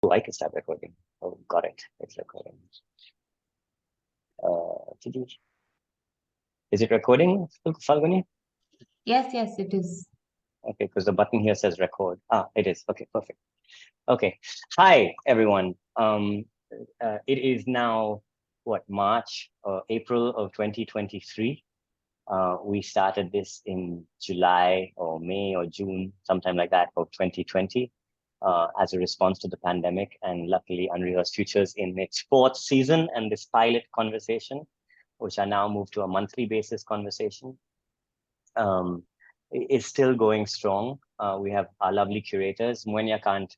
Oh, I can start recording. Oh, got it. It's recording. Is it recording, Falguni? Yes, it is. Okay, because the button here says record. It is. Okay, perfect. Okay. Hi, everyone. It is now, March or April of 2023. We started this in July or May or June, sometime like that, of 2020. As a response to the pandemic, and luckily Unrehearsed Futures in its 4th season and this pilot conversation, which are now moved to a monthly basis conversation, is still going strong. We have our lovely curators. Mwenya can't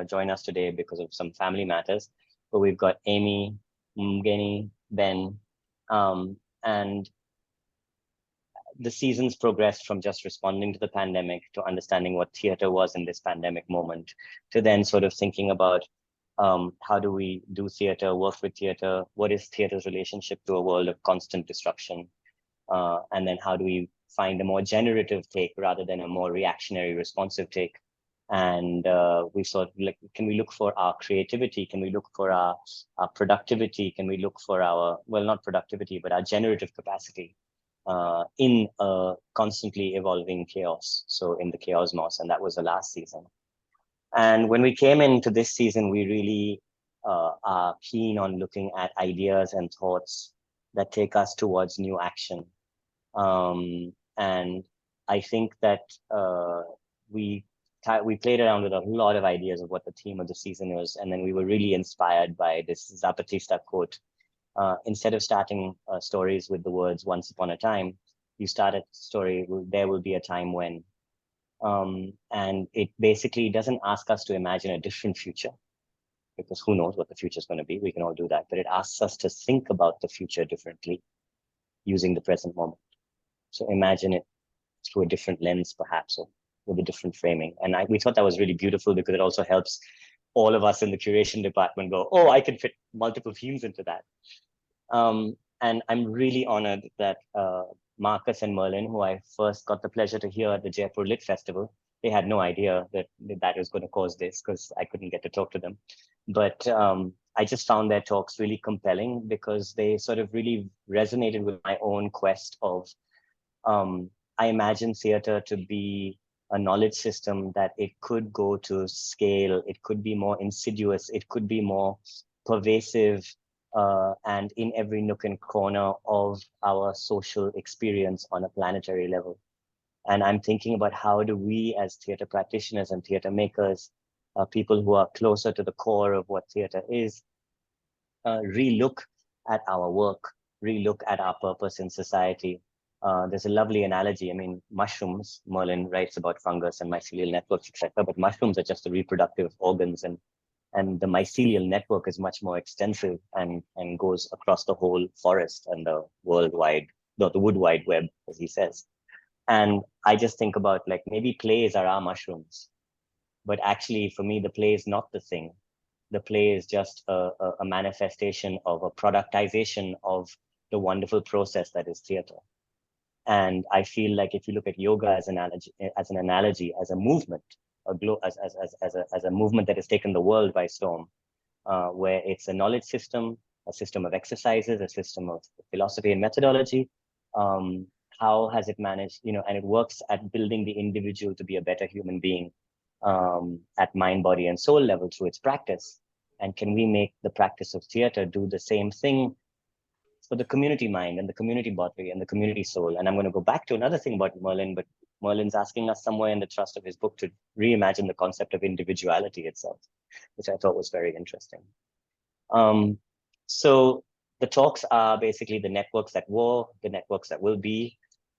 join us today because of some family matters, but we've got Amy, Mgeni, Ben, and the seasons progressed from just responding to the pandemic to understanding what theater was in this pandemic moment, to then sort of thinking about how do we do theater, work with theater, what is theater's relationship to a world of constant disruption, and then how do we find a more generative take rather than a more reactionary, responsive take. And we sort of like, can we look for our creativity? Can we look for our productivity? Can we look for our, well, not productivity, but our generative capacity in a constantly evolving chaos? So in the chaos mouse, and that was the last season. And when we came into this season, we really are keen on looking at ideas and thoughts that take us towards new action. And I think that we played around with a lot of ideas of what the theme of the season was, and then we were really inspired by this Zapatista quote. Instead of starting stories with the words "once upon a time," you start a story, "there will be a time when." And it basically doesn't ask us to imagine a different future, because who knows what the future is going to be. We can all do that, but it asks us to think about the future differently using the present moment. So imagine it through a different lens, perhaps, or with a different framing. And we thought that was really beautiful because it also helps all of us in the curation department go, oh, I can fit multiple themes into that. And I'm really honored that Marcus and Merlin, who I first got the pleasure to hear at the Jaipur Lit Festival, they had no idea that was going to cause this because I couldn't get to talk to them. But I just found their talks really compelling because they sort of really resonated with my own quest of, I imagine theater to be a knowledge system that it could go to scale, it could be more insidious, it could be more pervasive, and in every nook and corner of our social experience on a planetary level. And I'm thinking about how do we as theater practitioners and theater makers, people who are closer to the core of what theater is, relook at our work, relook at our purpose in society. There's a lovely analogy. I mean, mushrooms, Merlin writes about fungus and mycelial networks, etc. But mushrooms are just the reproductive organs, and the mycelial network is much more extensive and goes across the whole forest and the worldwide, the wood wide web, as he says. And I just think about, like, maybe plays are our mushrooms, but actually for me, the play is not the thing. The play is just a manifestation of a productization of the wonderful process that is theater. And I feel like if you look at yoga as an analogy, as a movement, as a movement that has taken the world by storm, where it's a knowledge system, a system of exercises, a system of philosophy and methodology. How has it managed, and it works at building the individual to be a better human being at mind, body, and soul level through its practice. And can we make the practice of theater do the same thing for the community mind and the community body and the community soul? And I'm going to go back to another thing about Merlin, but Merlin's asking us somewhere in the thrust of his book to reimagine the concept of individuality itself, which I thought was very interesting. So the talks are basically the networks that were, the networks that will be.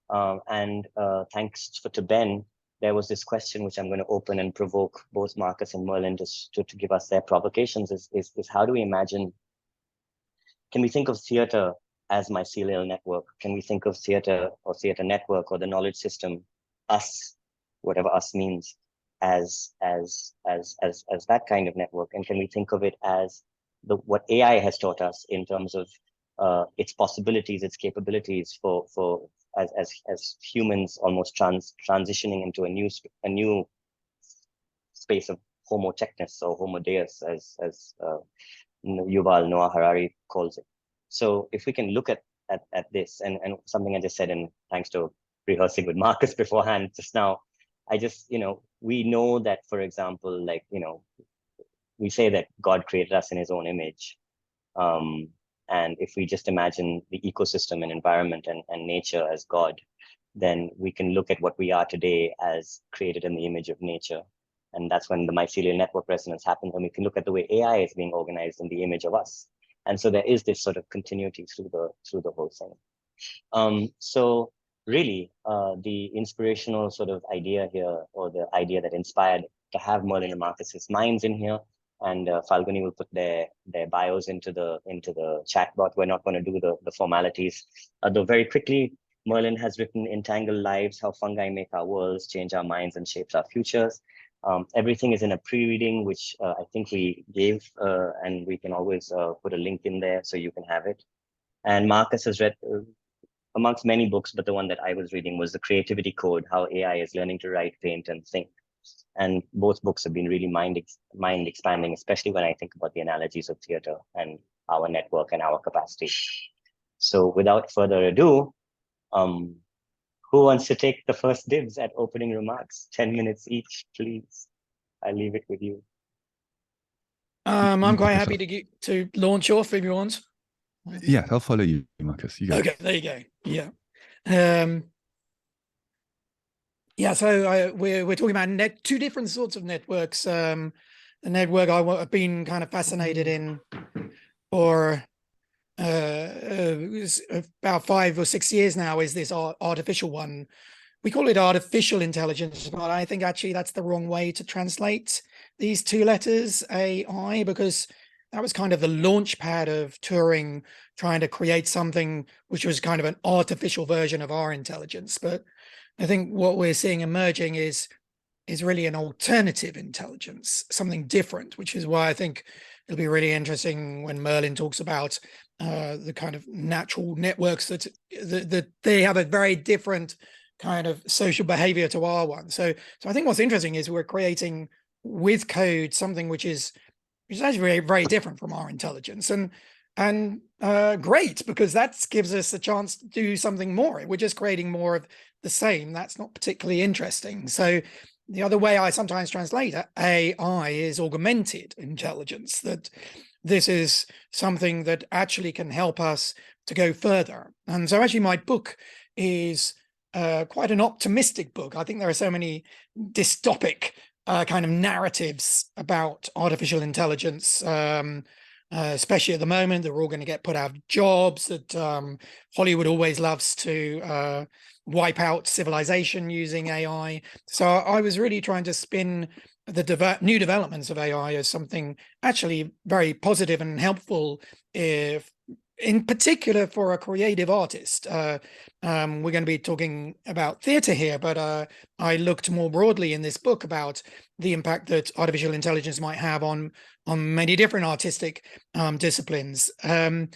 And thanks to Ben, there was this question which I'm going to open and provoke both Marcus and Merlin to give us their provocations, is how do we imagine, can we think of theater as mycelial network? Can we think of theater or theater network or the knowledge system, us, whatever us means, as that kind of network? And can we think of it as what AI has taught us in terms of its possibilities, its capabilities as humans almost transitioning into a new space of Homo technus or Homo Deus, as Yuval Noah Harari calls it. So if we can look at this, and something I just said, and thanks to rehearsing with Marcus beforehand just now, I just, we know that, for example, like, we say that God created us in his own image. And if we just imagine the ecosystem and environment and nature as God, then we can look at what we are today as created in the image of nature. And that's when the mycelial network resonance happens. And we can look at the way AI is being organized in the image of us. And so there is this sort of continuity through the whole thing. So really, the inspirational sort of idea here, or the idea that inspired to have Merlin and Marcus's minds in here, and Falguni will put their bios into the chat bot. We're not going to do the formalities, though very quickly. Merlin has written Entangled Lives, How Fungi Make Our Worlds, Change Our Minds, and Shapes Our Futures. Everything is in a pre-reading, which I think we gave, and we can always put a link in there so you can have it. And Marcus has read, amongst many books, but the one that I was reading was The Creativity Code, How AI is Learning to Write, Paint, and Think. And both books have been really mind expanding, especially when I think about the analogies of theater and our network and our capacity. So without further ado, who wants to take the first dibs at opening remarks? 10 minutes each, please. I'll leave it with you. I'm quite happy to launch off if you want. Yeah, I'll follow you, Marcus. You go. Okay, there you go. Yeah. Yeah, so we're talking about two different sorts of networks. The network I've been kind of fascinated in for about 5 or 6 years now is this artificial one. We call it artificial intelligence, but I think actually that's the wrong way to translate these two letters, AI, because that was kind of the launch pad of Turing trying to create something which was kind of an artificial version of our intelligence. But I think what we're seeing emerging is really an alternative intelligence, something different, which is why I think it'll be really interesting when Merlin talks about the kind of natural networks that they have a very different kind of social behavior to our one. So I think what's interesting is we're creating with code something which is actually very, very different from our intelligence, and great, because that gives us a chance to do something more. We're just creating more of the same. That's not particularly interesting. So the other way I sometimes translate AI is augmented intelligence, that this is something that actually can help us to go further. And so actually my book is quite an optimistic book. I think there are so many dystopic kind of narratives about artificial intelligence, especially at the moment, that we're all going to get put out of jobs, that Hollywood always loves to wipe out civilization using AI. So I was really trying to spin the new developments of AI as something actually very positive and helpful, if in particular for a creative artist. We're going to be talking about theatre here, but I looked more broadly in this book about the impact that artificial intelligence might have on many different artistic disciplines. And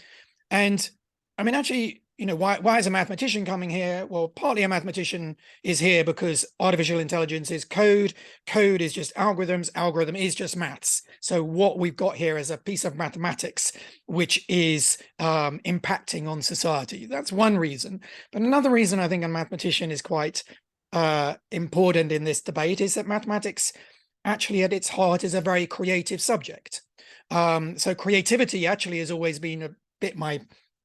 I mean, actually, why is a mathematician coming here? Well, partly a mathematician is here because artificial intelligence is code. Code is just algorithms. Algorithm is just maths. So what we've got here is a piece of mathematics which is impacting on society. That's one reason. But another reason I think a mathematician is quite important in this debate is that mathematics actually at its heart is a very creative subject. So creativity actually has always been a bit my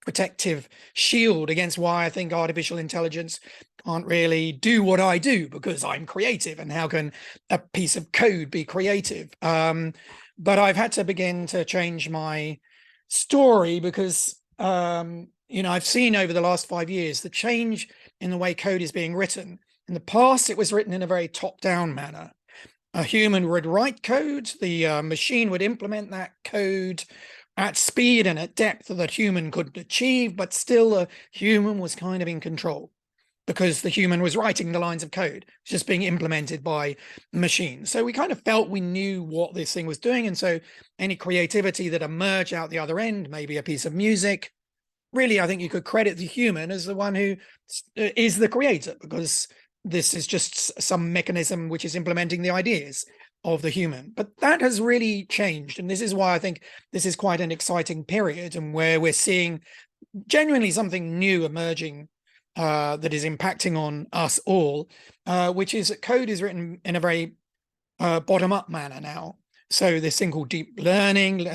protective shield against why I think artificial intelligence can't really do what I do, because I'm creative, and how can a piece of code be creative? But I've had to begin to change my story because I've seen over the last 5 years the change in the way code is being written. In the past, it was written in a very top-down manner. A human would write code, the machine would implement that code at speed and at depth that human couldn't achieve, but still a human was kind of in control because the human was writing the lines of code, just being implemented by machines. So we kind of felt we knew what this thing was doing. And so any creativity that emerged out the other end, maybe a piece of music, really, I think you could credit the human as the one who is the creator, because this is just some mechanism which is implementing the ideas. of the human. But that has really changed. And this is why I think this is quite an exciting period, and where we're seeing genuinely something new emerging that is impacting on us all, which is that code is written in a very bottom-up manner now. So this thing called deep learning,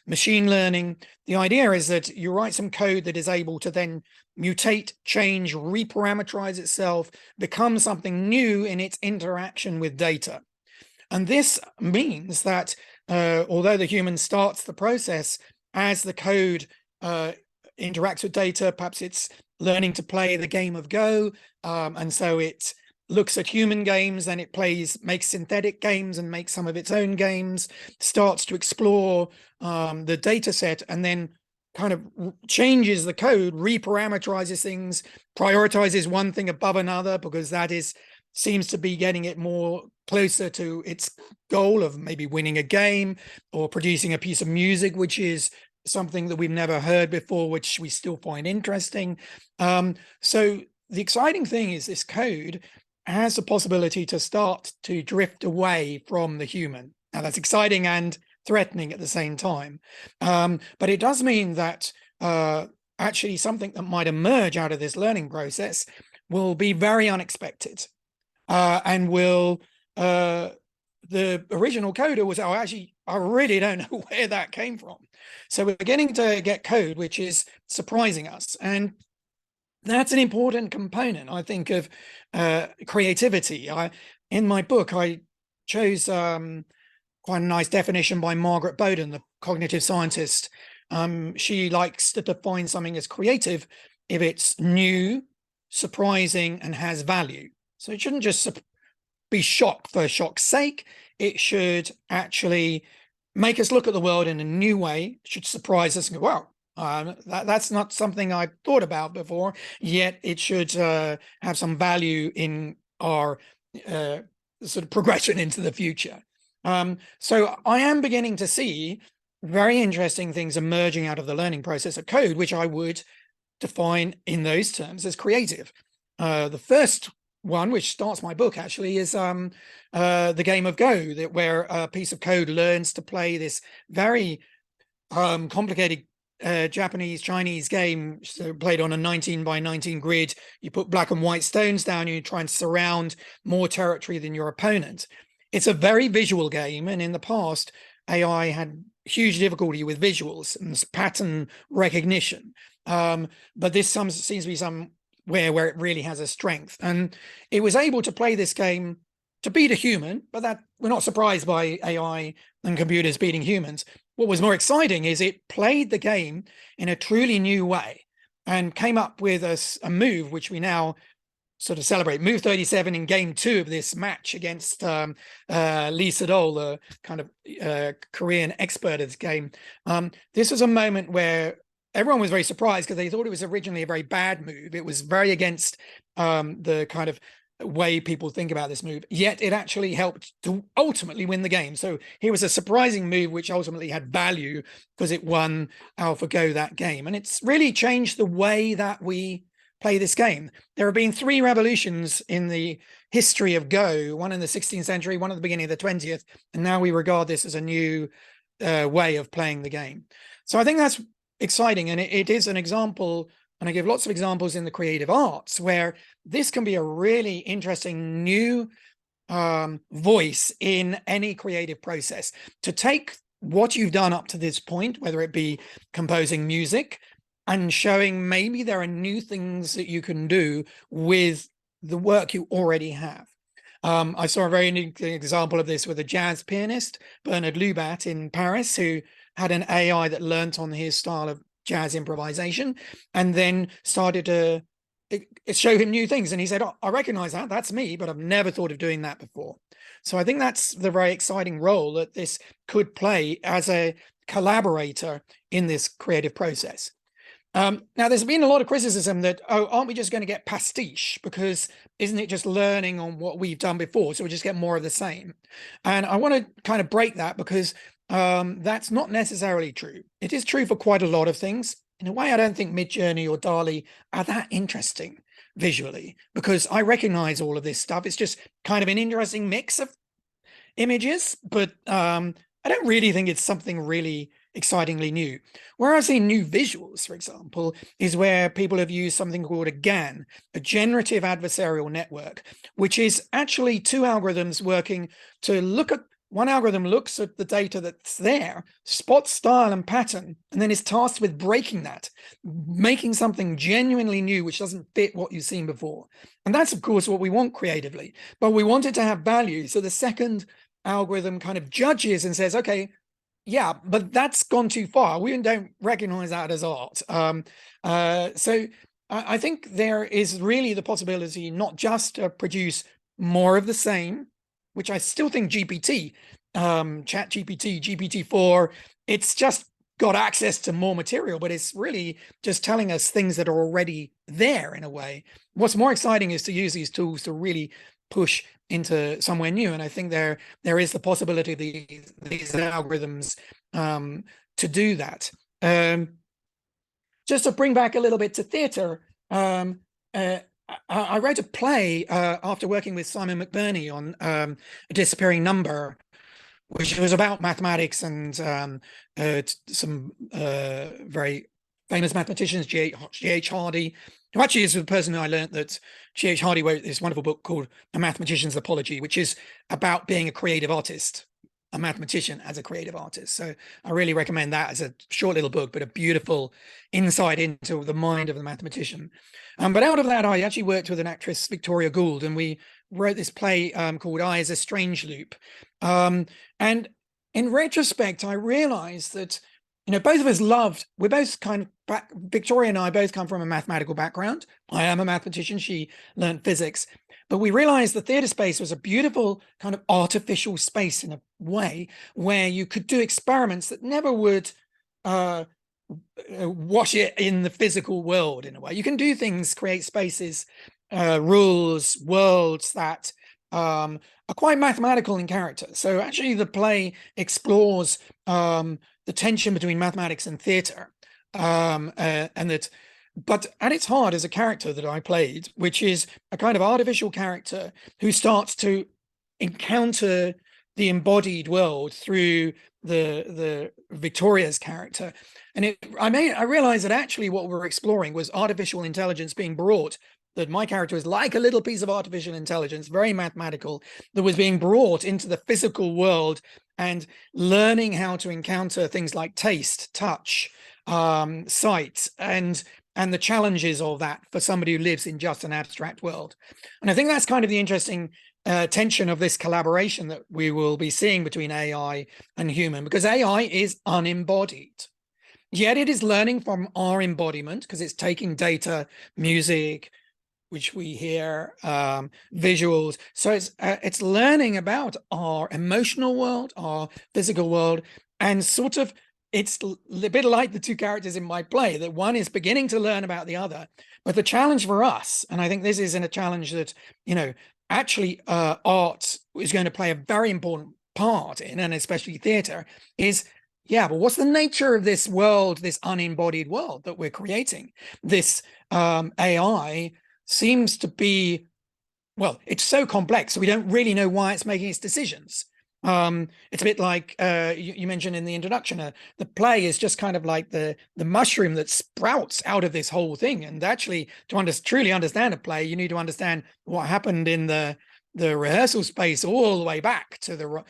machine learning, the idea is that you write some code that is able to then mutate, change, reparameterize itself, become something new in its interaction with data. And this means that although the human starts the process as the code interacts with data, perhaps it's learning to play the game of Go, and so it looks at human games, then it makes synthetic games and makes some of its own games, starts to explore the data set, and then kind of changes the code, reparameterizes things, prioritizes one thing above another, because that seems to be getting it more closer to its goal of maybe winning a game or producing a piece of music, which is something that we've never heard before, which we still find interesting. So the exciting thing is this code has the possibility to start to drift away from the human. Now that's exciting and threatening at the same time. But it does mean that actually something that might emerge out of this learning process will be very unexpected, and will the original coder was, oh, actually, I really don't know where that came from. So we're beginning to get code which is surprising us. And that's an important component, I think, of creativity. In my book, I chose quite a nice definition by Margaret Bowden, the cognitive scientist. She likes to define something as creative if it's new, surprising, and has value. So it shouldn't just be shock for shock's sake. It should actually make us look at the world in a new way. It should surprise us and go, wow, that's not something I thought about before, yet it should have some value in our sort of progression into the future. So I am beginning to see very interesting things emerging out of the learning process of code, which I would define in those terms as creative. The first one, which starts my book actually, is the game of Go, where a piece of code learns to play this very complicated Japanese Chinese game, so played on a 19 by 19 grid. You put black and white stones down, and you try and surround more territory than your opponent. It's a very visual game, and in the past AI had huge difficulty with visuals and pattern recognition, but this seems to be where it really has a strength, and it was able to play this game to beat a human, but that we're not surprised by AI and computers beating humans. What was more exciting is it played the game in a truly new way and came up with a move which we now sort of celebrate, move 37 in game 2 of this match against Lee Sedol, the kind of Korean expert at this game. This was a moment where everyone was very surprised because they thought it was originally a very bad move. It was very against the kind of way people think about this move, yet it actually helped to ultimately win the game. So here was a surprising move which ultimately had value because it won AlphaGo that game. And it's really changed the way that we play this game. There have been 3 revolutions in the history of Go, one in the 16th century, one at the beginning of the 20th, and now we regard this as a new way of playing the game. So I think that's exciting, and it is an example, and I give lots of examples in the creative arts where this can be a really interesting new voice in any creative process, to take what you've done up to this point, whether it be composing music, and showing maybe there are new things that you can do with the work you already have. I saw a very unique example of this with a jazz pianist, Bernard Lubat in Paris, who had an AI that learnt on his style of jazz improvisation and then started to show him new things. And he said, oh, I recognize that, that's me, but I've never thought of doing that before. So I think that's the very exciting role that this could play as a collaborator in this creative process. Now, there's been a lot of criticism that, oh, aren't we just going to get pastiche? Because isn't it just learning on what we've done before? So we just get more of the same. And I want to kind of break that, because that's not necessarily true. It is true for quite a lot of things. In a way, I don't think Midjourney or DALL-E are that interesting visually, because I recognize all of this stuff. It's just kind of an interesting mix of images, but I don't really think it's something really excitingly new. Where I've seen new visuals, for example, is where people have used something called a GAN, a generative adversarial network, which is actually two algorithms working to look at, one algorithm looks at the data that's there, spots style and pattern, and then is tasked with breaking that, making something genuinely new, which doesn't fit what you've seen before. And that's, of course, what we want creatively, but we want it to have value. So the second algorithm kind of judges and says, okay, yeah, but that's gone too far. We don't recognize that as art. So I think there is really the possibility not just to produce more of the same, which I still think GPT, Chat GPT, GPT-4, it's just got access to more material, but it's really just telling us things that are already there in a way. What's more exciting is to use these tools to really push into somewhere new, and I think there is the possibility of these algorithms to do that. Just to bring back a little bit to theatre, I wrote a play after working with Simon McBurney on A Disappearing Number, which was about mathematics and some very famous mathematicians, G.H. Hardy, who actually is the person who I learned that G.H. Hardy wrote this wonderful book called A Mathematician's Apology, which is about being a creative artist, a mathematician as a creative artist. So I really recommend that as a short little book, but a beautiful insight into the mind of the mathematician. But out of that, I actually worked with an actress, Victoria Gould, and we wrote this play called I Is a Strange Loop. And in retrospect, I realized that, you know, both of us we're both kind of, Victoria and I both come from a mathematical background. I am a mathematician, she learned physics, but we realized the theatre space was a beautiful kind of artificial space in a way where you could do experiments that never would wash it in the physical world in a way. You can do things, create spaces, rules, worlds that are quite mathematical in character. So actually the play explores the tension between mathematics and theatre, but at its heart is a character that I played, which is a kind of artificial character who starts to encounter the embodied world through the Victoria's character. And I realized that actually what we were exploring was artificial intelligence being brought, that my character is like a little piece of artificial intelligence, very mathematical, that was being brought into the physical world and learning how to encounter things like taste, touch, sight, and the challenges of that for somebody who lives in just an abstract world. And I think that's kind of the interesting tension of this collaboration that we will be seeing between AI and human, because AI is unembodied. Yet it is learning from our embodiment, because it's taking data, music, which we hear, visuals. So it's learning about our emotional world, our physical world, and sort of it's a bit like the two characters in my play, that one is beginning to learn about the other. But the challenge for us, and I think this is a challenge that, you know, actually art is going to play a very important part in, and especially theatre, is, yeah, but what's the nature of this world, this unembodied world that we're creating? This AI seems to be, well, it's so complex, so we don't really know why it's making its decisions. It's a bit like you mentioned in the introduction, the play is just kind of like the mushroom that sprouts out of this whole thing. And actually, to truly understand a play, you need to understand what happened in the rehearsal space all the way back to the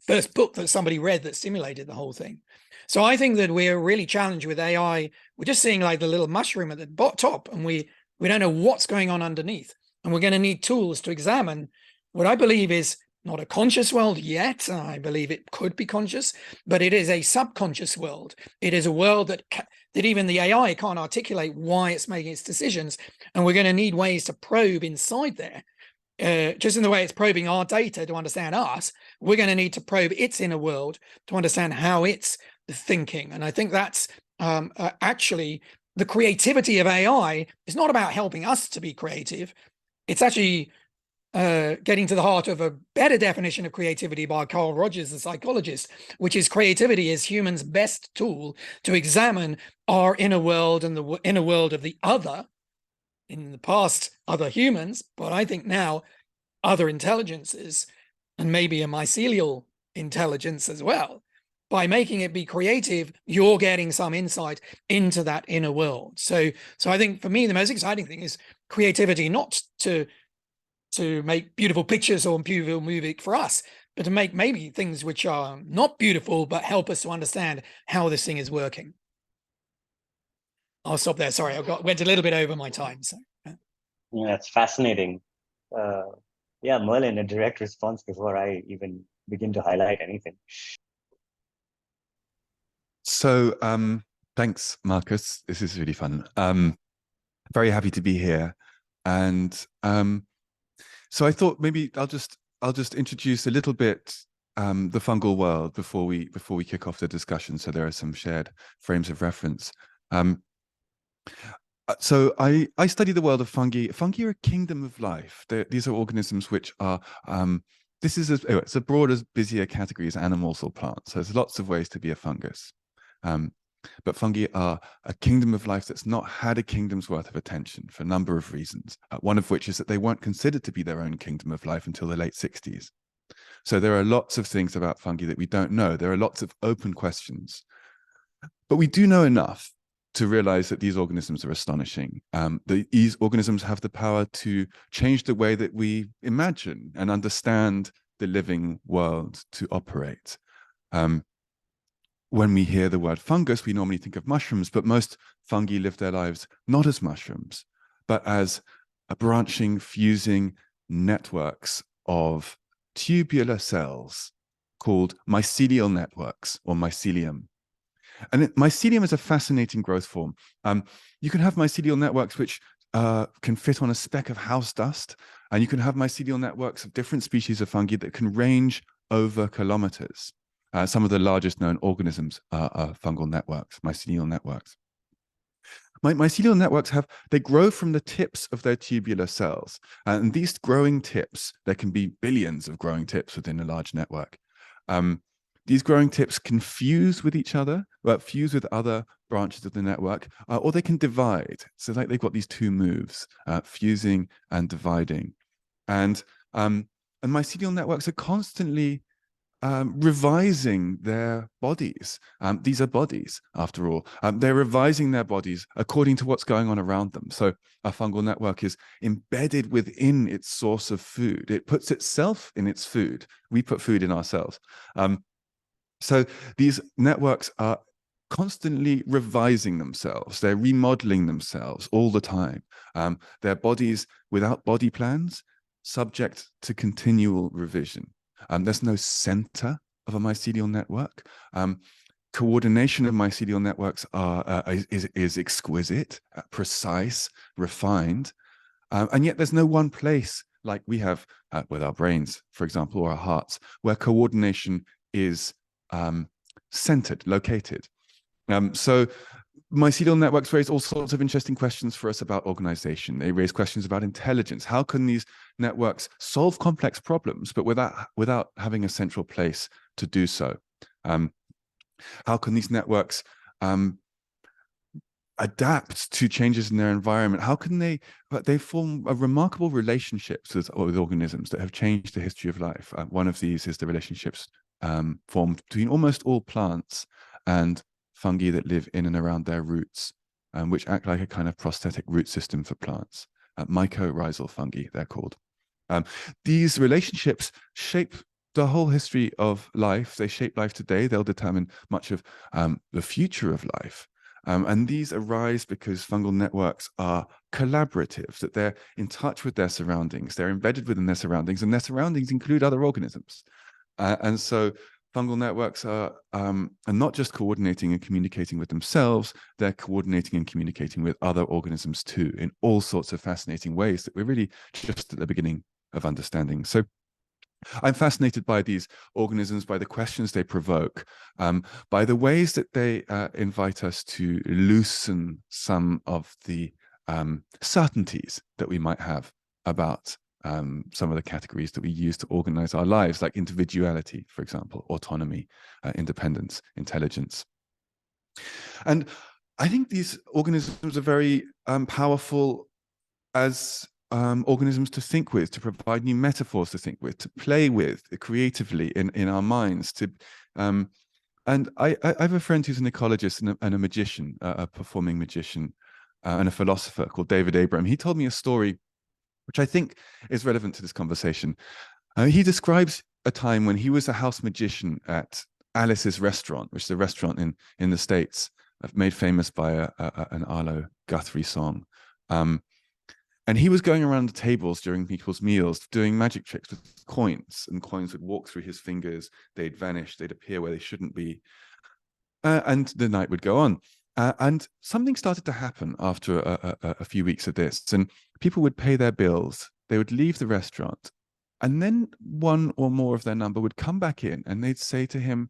first book that somebody read that simulated the whole thing. So I think that we're really challenged with AI. We're just seeing like the little mushroom at the top, and we don't know what's going on underneath. And we're going to need tools to examine what I believe is not a conscious world yet. I believe it could be conscious, but it is a subconscious world. It is a world that even the AI can't articulate why it's making its decisions. And we're going to need ways to probe inside there. Just in the way it's probing our data to understand us, we're going to need to probe its inner world to understand how it's thinking. And I think that's actually the creativity of AI is not about helping us to be creative. It's actually getting to the heart of a better definition of creativity by Carl Rogers, the psychologist, which is creativity is humans' best tool to examine our inner world and the inner world of the other. In the past, other humans, but I think now other intelligences, and maybe a mycelial intelligence as well. By making it be creative, you're getting some insight into that inner world. So I think for me, the most exciting thing is creativity, not to make beautiful pictures or beautiful music for us, but to make maybe things which are not beautiful, but help us to understand how this thing is working. I'll stop there. Sorry, went a little bit over my time. So yeah, it's fascinating. Yeah, Merlin, a direct response before I even begin to highlight anything. So thanks, Marcus. This is really fun. Very happy to be here. And so I thought maybe I'll just introduce a little bit the fungal world before we kick off the discussion, so there are some shared frames of reference. So I study the world of fungi. Fungi are a kingdom of life. These are organisms which are this is it's as broad as busier category as animals or plants. So there's lots of ways to be a fungus. But fungi are a kingdom of life that's not had a kingdom's worth of attention for a number of reasons. One of which is that they weren't considered to be their own kingdom of life until the late 60s. So there are lots of things about fungi that we don't know. There are lots of open questions. But we do know enough to realize that these organisms are astonishing. These organisms have the power to change the way that we imagine and understand the living world to operate. When we hear the word fungus, we normally think of mushrooms, but most fungi live their lives not as mushrooms, but as branching, fusing networks of tubular cells called mycelial networks, or mycelium. And mycelium is a fascinating growth form. You can have mycelial networks which can fit on a speck of house dust, and you can have mycelial networks of different species of fungi that can range over kilometers. Some of the largest known organisms are fungal networks, mycelial networks. Mycelial networks they grow from the tips of their tubular cells. And these growing tips, there can be billions of growing tips within a large network. These growing tips can fuse with each other, fuse with other branches of the network, or they can divide. So like they've got these two moves, fusing and dividing. And mycelial networks are constantly revising their bodies. These are bodies, after all. They're revising their bodies according to what's going on around them. So a fungal network is embedded within its source of food. It puts itself in its food. We put food in ourselves. So these networks are constantly revising themselves. They're remodeling themselves all the time. Their bodies without body plans, subject to continual revision. There's no center of a mycelial network. Coordination of mycelial networks is exquisite, precise, refined, and yet there's no one place like we have with our brains, for example, or our hearts, where coordination is centered, located. So mycelial networks raise all sorts of interesting questions for us about organization. They raise questions about intelligence. How can these networks solve complex problems, but without having a central place to do so? How can these networks adapt to changes in their environment? How can they form remarkable relationships with organisms that have changed the history of life? One of these is the relationships formed between almost all plants and fungi that live in and around their roots, which act like a kind of prosthetic root system for plants. Mycorrhizal fungi, they're called. These relationships shape the whole history of life. They shape life today. They'll determine much of the future of life. And these arise because fungal networks are collaborative, that they're in touch with their surroundings. They're embedded within their surroundings, and their surroundings include other organisms. And so fungal networks are not just coordinating and communicating with themselves, they're coordinating and communicating with other organisms too, in all sorts of fascinating ways that we're really just at the beginning of understanding. So I'm fascinated by these organisms, by the questions they provoke, by the ways that they invite us to loosen some of the certainties that we might have about some of the categories that we use to organize our lives, like individuality, for example, autonomy, independence, intelligence. And I think these organisms are very powerful as organisms to think with, to provide new metaphors to think with, to play with creatively in our minds. And I have a friend who's an ecologist and a magician, a performing magician, and a philosopher called David Abram. He told me a story which I think is relevant to this conversation. He describes a time when he was a house magician at Alice's Restaurant, which is a restaurant in the States, made famous by an Arlo Guthrie song. And he was going around the tables during people's meals, doing magic tricks with coins, and coins would walk through his fingers, they'd vanish, they'd appear where they shouldn't be. And the night would go on. And something started to happen after a few weeks of this, and people would pay their bills, they would leave the restaurant, and then one or more of their number would come back in and they'd say to him,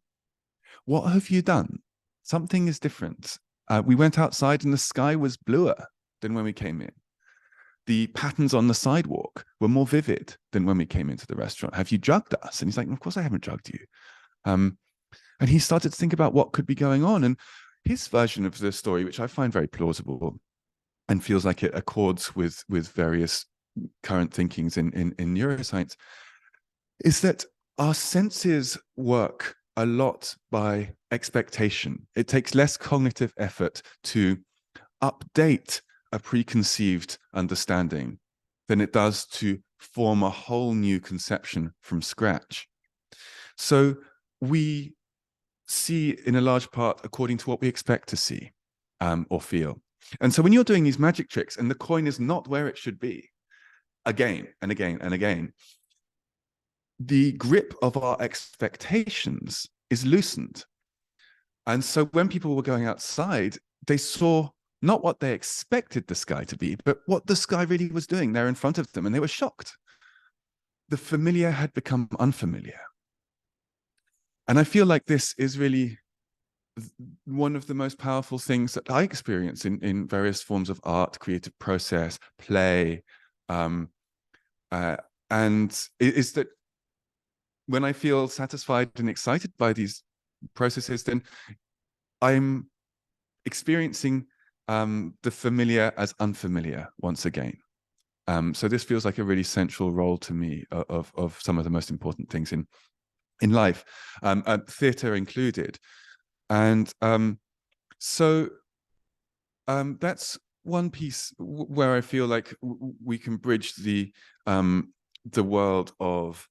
"What have you done? Something is different. We went outside and the sky was bluer than when we came in. The patterns on the sidewalk were more vivid than when we came into the restaurant. Have you drugged us?" And he's like, "Of course I haven't drugged you." And he started to think about what could be going on. And his version of the story, which I find very plausible and feels like it accords with various current thinkings in neuroscience, is that our senses work a lot by expectation. It takes less cognitive effort to update a preconceived understanding than it does to form a whole new conception from scratch. So we see in a large part according to what we expect to see or feel. And so when you're doing these magic tricks and the coin is not where it should be, again and again and again, the grip of our expectations is loosened. And so when people were going outside, they saw not what they expected the sky to be, but what the sky really was doing there in front of them, and they were shocked. The familiar had become unfamiliar. And I feel like this is really one of the most powerful things that I experience in various forms of art, creative process, play, and is that when I feel satisfied and excited by these processes, then I'm experiencing the familiar as unfamiliar once again. So this feels like a really central role to me of some of the most important things in life, theatre included. And so that's one piece where I feel like we can bridge the world of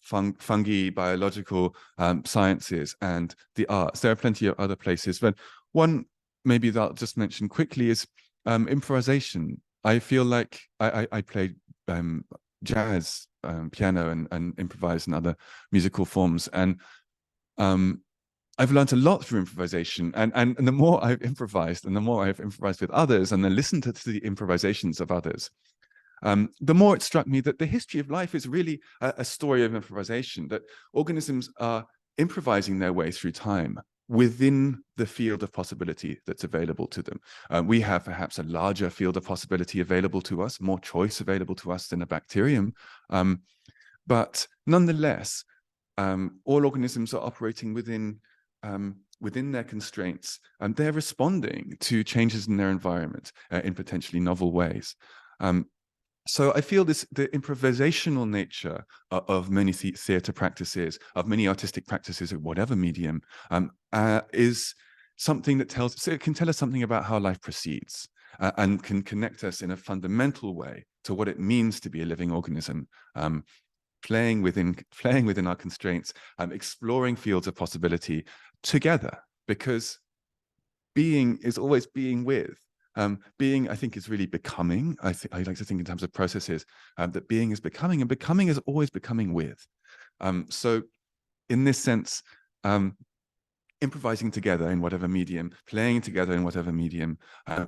fungi, biological sciences, and the arts. There are plenty of other places, but one maybe that I'll just mention quickly is improvisation. I feel like I play jazz, piano, and improvise in other musical forms, and I've learned a lot through improvisation, and the more I've improvised, and the more I've improvised with others, and then listened to the improvisations of others, the more it struck me that the history of life is really a story of improvisation, that organisms are improvising their way through time within the field of possibility that's available to them. We have perhaps a larger field of possibility available to us, more choice available to us than a bacterium. But nonetheless, all organisms are operating within their constraints, and they're responding to changes in their environment in potentially novel ways. So I feel the improvisational nature of many theatre practices, of many artistic practices of whatever medium, is something that it can tell us something about how life proceeds, and can connect us in a fundamental way to what it means to be a living organism, playing within our constraints, exploring fields of possibility together, because being is always being with. Being, I think, is really becoming. I like to think in terms of processes, that being is becoming, and becoming is always becoming with. So in this sense, improvising together in whatever medium, playing together in whatever medium,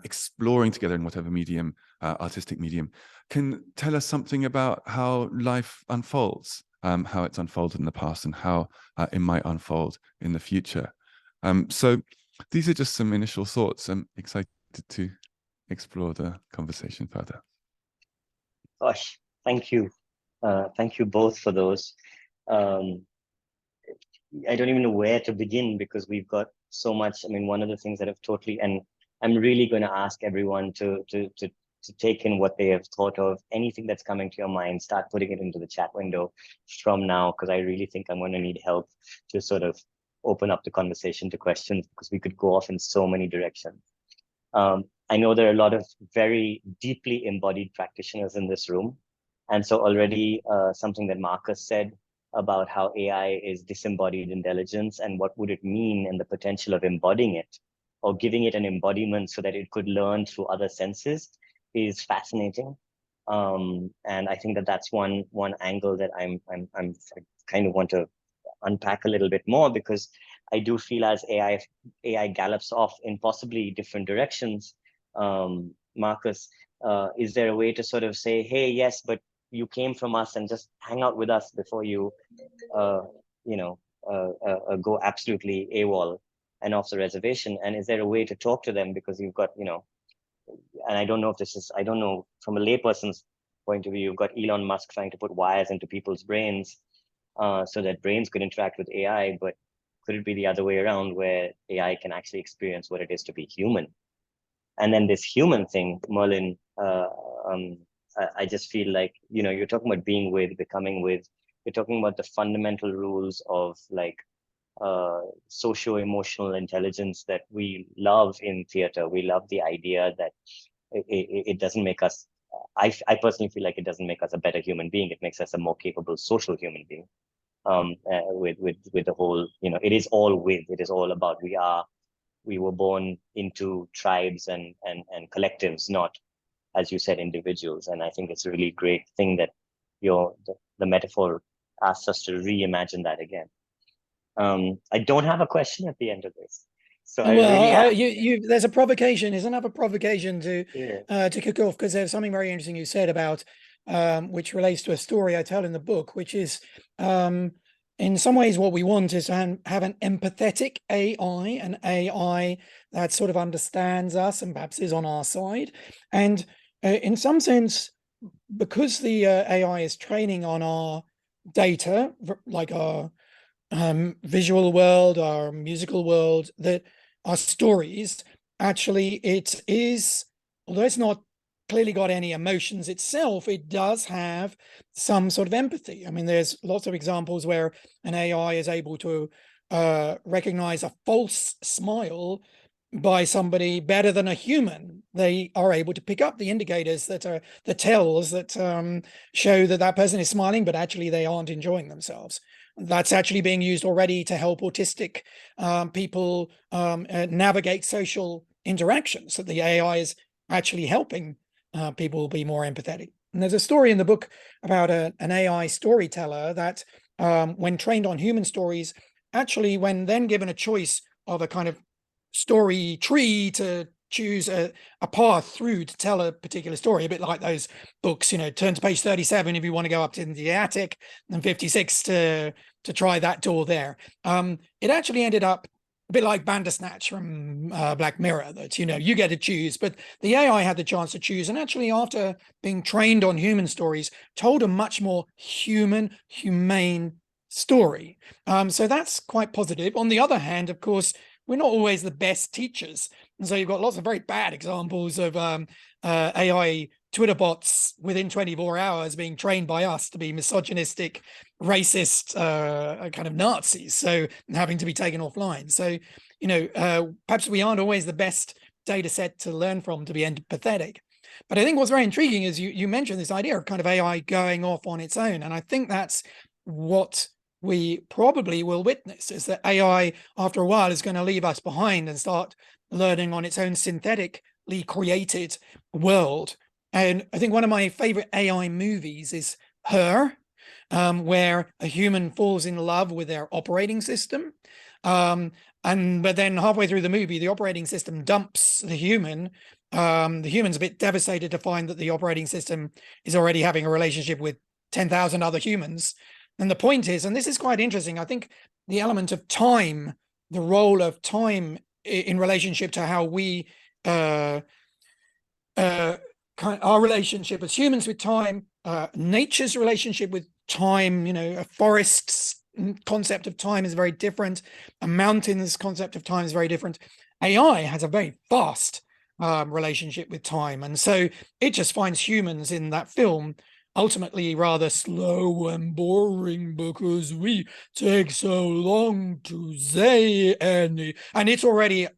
exploring together in whatever medium, artistic medium, can tell us something about how life unfolds, how it's unfolded in the past, and how it might unfold in the future. So these are just some initial thoughts. I'm excited to explore the conversation further. Gosh, thank you. Thank you both for those. I don't even know where to begin, because we've got so much. I mean, one of the things that I've totally, and I'm really going to ask everyone to to take in what they have thought of. Anything that's coming to your mind, start putting it into the chat window from now, because I really think I'm going to need help to sort of open up the conversation to questions, because we could go off in so many directions. I know there are a lot of very deeply embodied practitioners in this room. And so already something that Marcus said about how AI is disembodied intelligence and what would it mean and the potential of embodying it or giving it an embodiment so that it could learn through other senses is fascinating. And I think that that's one angle that I kind of want to unpack a little bit more, because I do feel as AI gallops off in possibly different directions. Marcus, is there a way to sort of say, hey, yes, but you came from us, and just hang out with us before you, go absolutely AWOL and off the reservation? And is there a way to talk to them, because you've got, and I don't know if this is, I don't know, from a layperson's point of view, you've got Elon Musk trying to put wires into people's brains so that brains could interact with AI, but could it be the other way around, where AI can actually experience what it is to be human? And then this human thing, Merlin, I just feel like, you're talking about being with, becoming with, you're talking about the fundamental rules of like socio-emotional intelligence that we love in theater. We love the idea that it doesn't make us, I personally feel like it doesn't make us a better human being. It makes us a more capable social human being. With the whole, it is all with, it is all about, we were born into tribes and collectives, not, as you said, individuals. And I think it's a really great thing that the metaphor asks us to reimagine that again. I don't have a question at the end of this. So there's a provocation. Is another provocation to kick off, because there's something very interesting you said about which relates to a story I tell in the book, which is in some ways what we want is to have an empathetic AI, an AI that sort of understands us and perhaps is on our side. And in some sense, because the AI is training on our data, like our visual world, our musical world, that our stories, actually it is, although it's not clearly got any emotions itself, it does have some sort of empathy. I mean, there's lots of examples where an AI is able to recognize a false smile by somebody better than a human. They are able to pick up the indicators that are the tells that show that that person is smiling, but actually they aren't enjoying themselves. That's actually being used already to help autistic people navigate social interactions. So the AI is actually helping people be more empathetic. And there's a story in the book about an AI storyteller that when trained on human stories, actually when then given a choice of a kind of story tree to choose a path through to tell a particular story, a bit like those books, turn to page 37 if you want to go up to the attic, and 56 to try that door there. It actually ended up a bit like Bandersnatch from Black Mirror, that you get to choose, but the AI had the chance to choose, and actually after being trained on human stories, told a much more humane story. So that's quite positive. On the other hand, of course, we're not always the best teachers. And so you've got lots of very bad examples of AI Twitter bots within 24 hours being trained by us to be misogynistic, racist, kind of Nazis, so having to be taken offline. So, perhaps we aren't always the best data set to learn from to be empathetic. But I think what's very intriguing is you mentioned this idea of kind of AI going off on its own. And I think that's what we probably will witness, is that AI, after a while, is going to leave us behind and start learning on its own synthetically created world. And I think one of my favorite AI movies is Her, where a human falls in love with their operating system. But then halfway through the movie, the operating system dumps the human. The human's a bit devastated to find that the operating system is already having a relationship with 10,000 other humans. And the point is, and this is quite interesting, I think the element of time, the role of time in relationship to how we, our relationship as humans with time, nature's relationship with time, a forest's concept of time is very different. A mountain's concept of time is very different. AI has a very fast relationship with time. And so it just finds humans in that film ultimately rather slow and boring because we take so long to say any. And it's already,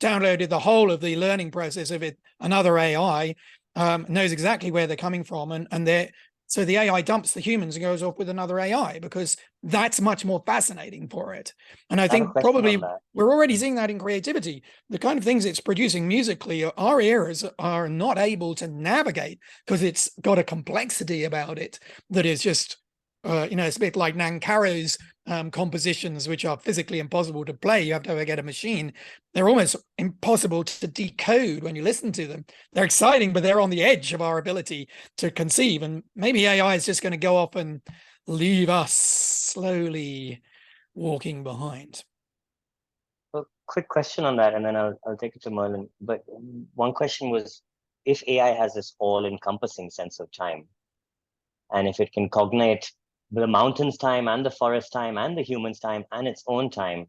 downloaded the whole of the learning process of it. Another AI knows exactly where they're coming from, and they're so the AI dumps the humans and goes off with another AI because that's much more fascinating for it. And I have a think question probably on that. we're already seeing that in creativity. The kind of things it's producing musically, our ears are not able to navigate because it's got a complexity about it that is just, it's a bit like Nancarrow's compositions, which are physically impossible to play. You have to get a machine. They're almost impossible to decode when you listen to them. They're exciting, but they're on the edge of our ability to conceive. And maybe AI is just going to go off and leave us slowly walking behind. A quick question on that, and then I'll take it to Merlin. But one question was, if AI has this all-encompassing sense of time, and if it can cognate the mountain's time and the forest time and the human's time and its own time,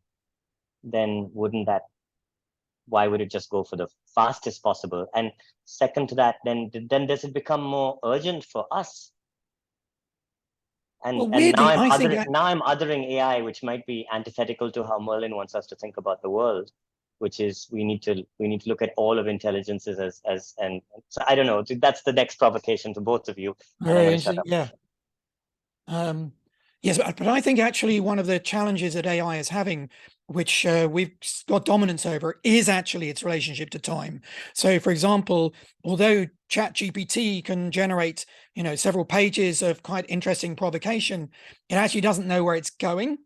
then why would it just go for the fastest possible? And second to that, then does it become more urgent for us? And, Well, and now weirdly, I'm othering AI, which might be antithetical to how Merlin wants us to think about the world, which is we need to look at all of intelligences and so I don't know. That's the next provocation to both of you. Very interesting. Yeah. Yes, but I think actually one of the challenges that AI is having, which we've got dominance over, is actually its relationship to time. So, for example, although ChatGPT can generate, several pages of quite interesting provocation, it actually doesn't know where it's going,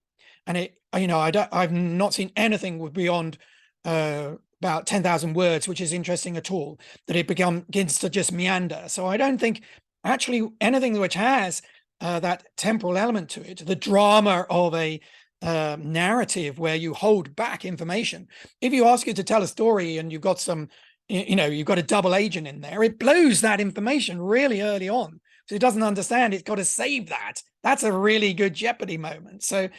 and I've not seen anything beyond about 10,000 words, which is interesting at all. That it begins to just meander. So I don't think actually anything which has that temporal element to it, the drama of a narrative where you hold back information. If you ask it to tell a story and you've got some, you've got a double agent in there, it blows that information really early on. So it doesn't understand it's got to save that. That's a really good Jeopardy moment. So,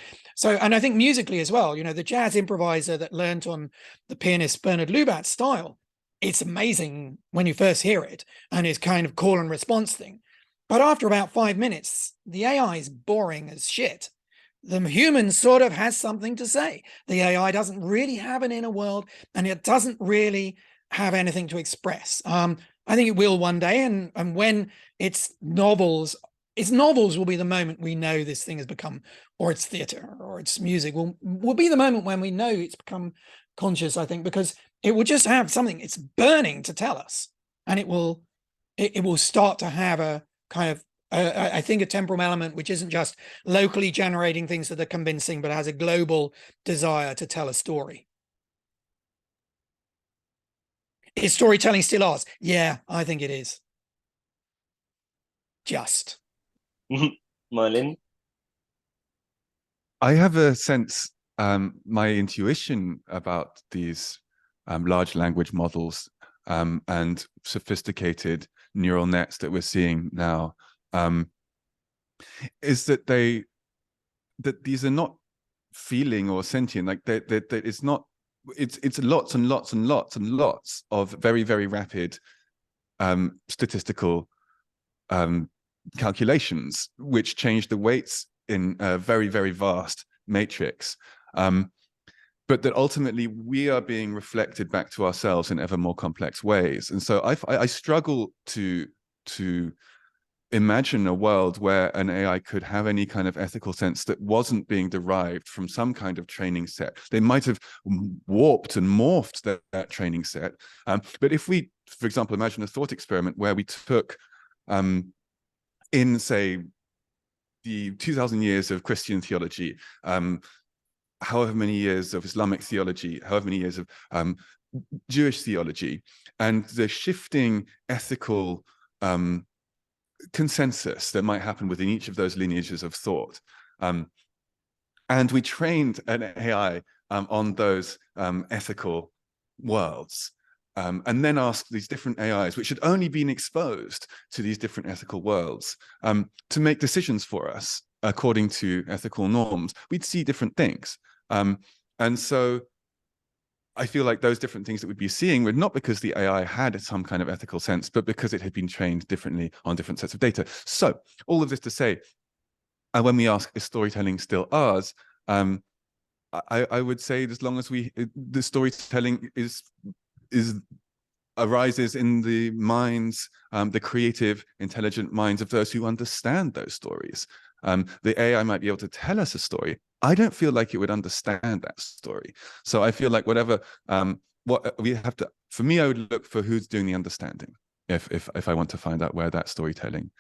and I think musically as well, the jazz improviser that learned on the pianist Bernard Lubat's style, it's amazing when you first hear it and it's kind of call and response thing. But after about 5 minutes, the AI is boring as shit. The human sort of has something to say. The AI doesn't really have an inner world, and it doesn't really have anything to express. I think it will one day, and when its novels will be the moment we know this thing has become, or its theater, or its music will be the moment when we know it's become conscious, I think, because it will just have something it's burning to tell us, and it will start to have a kind of I think a temporal element which isn't just locally generating things that are convincing, but has a global desire to tell a story. Is storytelling still ours? Yeah, I think it is. Just. Merlin? I have a sense, my intuition about these large language models and sophisticated neural nets that we're seeing now is that these are not feeling or sentient, like that it's not, it's lots and lots and lots and lots of very, very rapid statistical calculations which change the weights in a very, very vast matrix, but that ultimately we are being reflected back to ourselves in ever more complex ways. And so I struggle to imagine a world where an AI could have any kind of ethical sense that wasn't being derived from some kind of training set. They might have warped and morphed that training set. But if we, for example, imagine a thought experiment where we took, in, say, the 2,000 years of Christian theology, however many years of Islamic theology, however many years of Jewish theology, and the shifting ethical consensus that might happen within each of those lineages of thought. And we trained an AI on those ethical worlds, and then asked these different AIs, which had only been exposed to these different ethical worlds, to make decisions for us according to ethical norms. We'd see different things. And so I feel like those different things that we'd be seeing were not because the AI had some kind of ethical sense, but because it had been trained differently on different sets of data. So all of this to say, when we ask, is storytelling still ours? I would say, as long as the storytelling arises in the minds, the creative, intelligent minds of those who understand those stories. The AI might be able to tell us a story. I don't feel like it would understand that story. So I feel like whatever, what we have to, for me, I would look for who's doing the understanding. If I want to find out where that storytelling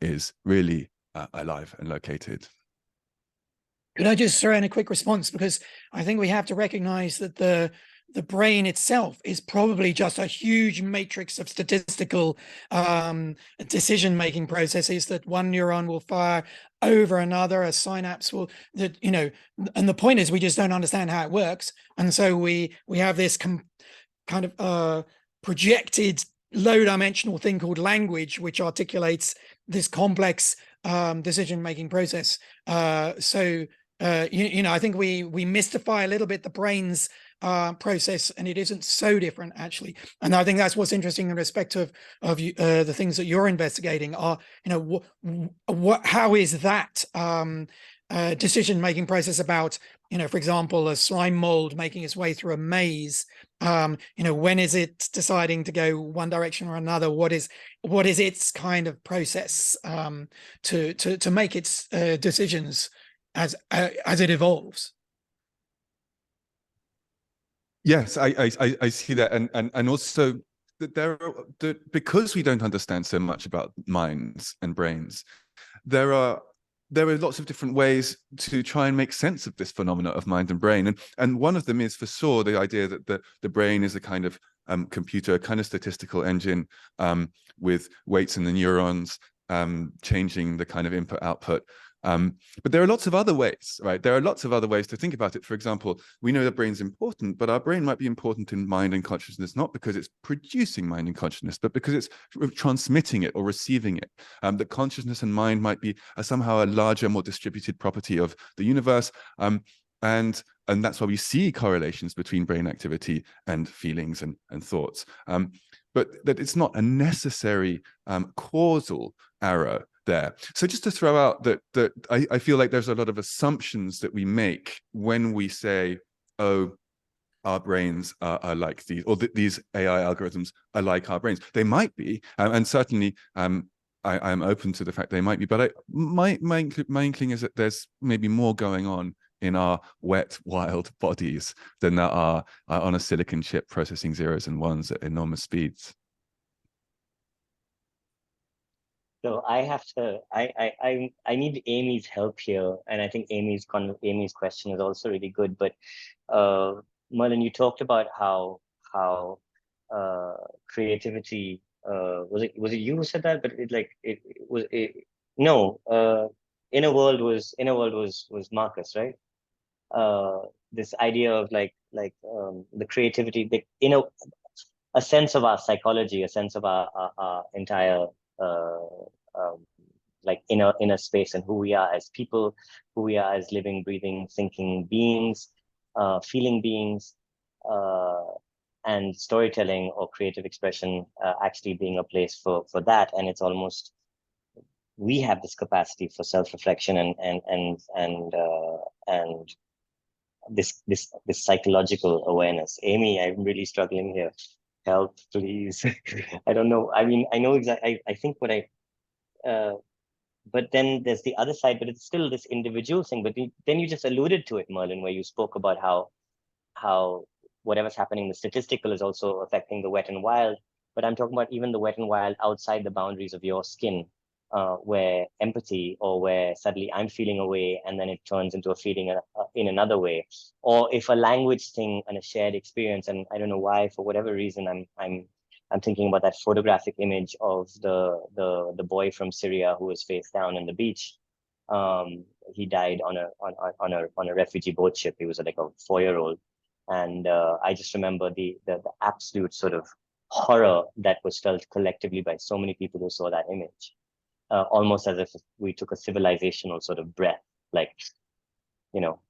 is really alive and located. Could I just throw in a quick response? Because I think we have to recognize that the brain itself is probably just a huge matrix of statistical decision-making processes, that one neuron will fire over another, a synapse will, that, you know, and the point is we just don't understand how it works. And so we have this kind of projected low-dimensional thing called language, which articulates this complex decision-making process. You know, I think we mystify a little bit the brain's process, and it isn't so different actually. And I think that's what's interesting in respect of the things that you're investigating are, you know, how is that decision-making process about, you know, for example, a slime mold making its way through a maze. You know, when is it deciding to go one direction or another? What is its kind of process to make its decisions as it evolves? Yes, I see that, and also that because we don't understand so much about minds and brains, there are lots of different ways to try and make sense of this phenomena of mind and brain, and one of them is for sure the idea that the brain is a kind of computer, a kind of statistical engine with weights in the neurons, changing the kind of input output. But there are lots of other ways, right? There are lots of other ways to think about it. For example, we know the brain's important, but our brain might be important in mind and consciousness, not because it's producing mind and consciousness, but because it's transmitting it or receiving it. That consciousness and mind might be somehow a larger, more distributed property of the universe. And that's why we see correlations between brain activity and feelings and thoughts. But that it's not a necessary causal arrow there. So just to throw out that I feel like there's a lot of assumptions that we make when we say, oh, our brains are like these, or these AI algorithms are like our brains. They might be, and certainly I'm open to the fact they might be, but my inkling is that there's maybe more going on in our wet, wild bodies than there are on a silicon chip processing zeros and ones at enormous speeds. So I have to, I need Amy's help here, and I think Amy's question is also really good. But Merlin, you talked about how creativity, was it you who said that? But Inner World was Marcus, right? This idea of the creativity, a sense of our psychology, a sense of our entire inner space, and who we are as people, who we are as living, breathing, thinking beings, feeling beings, and storytelling or creative expression actually being a place for that. And it's almost, we have this capacity for self-reflection and this psychological awareness. Amy, I'm really struggling here. Help, please. I don't know. I mean, I know exactly. I think what but then there's the other side, but it's still this individual thing. But then you just alluded to it, Merlin, where you spoke about how whatever's happening, the statistical is also affecting the wet and wild. But I'm talking about even the wet and wild outside the boundaries of your skin, where empathy, or where suddenly I'm feeling a way and then it turns into a feeling in another way. Or if a language thing and a shared experience, and I don't know why, for whatever reason, I'm thinking about that photographic image of the boy from Syria who was face down on the beach. He died on a refugee boat ship. He was like a 4-year-old, and I just remember the absolute sort of horror that was felt collectively by so many people who saw that image, almost as if we took a civilizational sort of breath, like,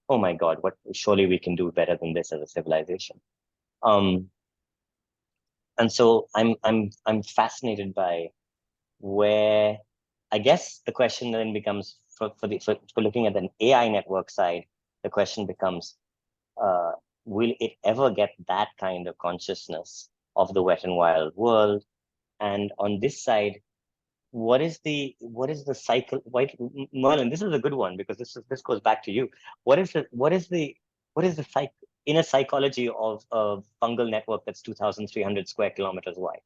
oh my God, surely we can do better than this as a civilization. And so I'm fascinated by where, I guess the question then becomes for looking at an AI network side, the question becomes, will it ever get that kind of consciousness of the wet and wild world? And on this side, what is the cycle? Merlin, this is a good one because this goes back to you. What is the inner psychology of a fungal network that's 2,300 square kilometers wide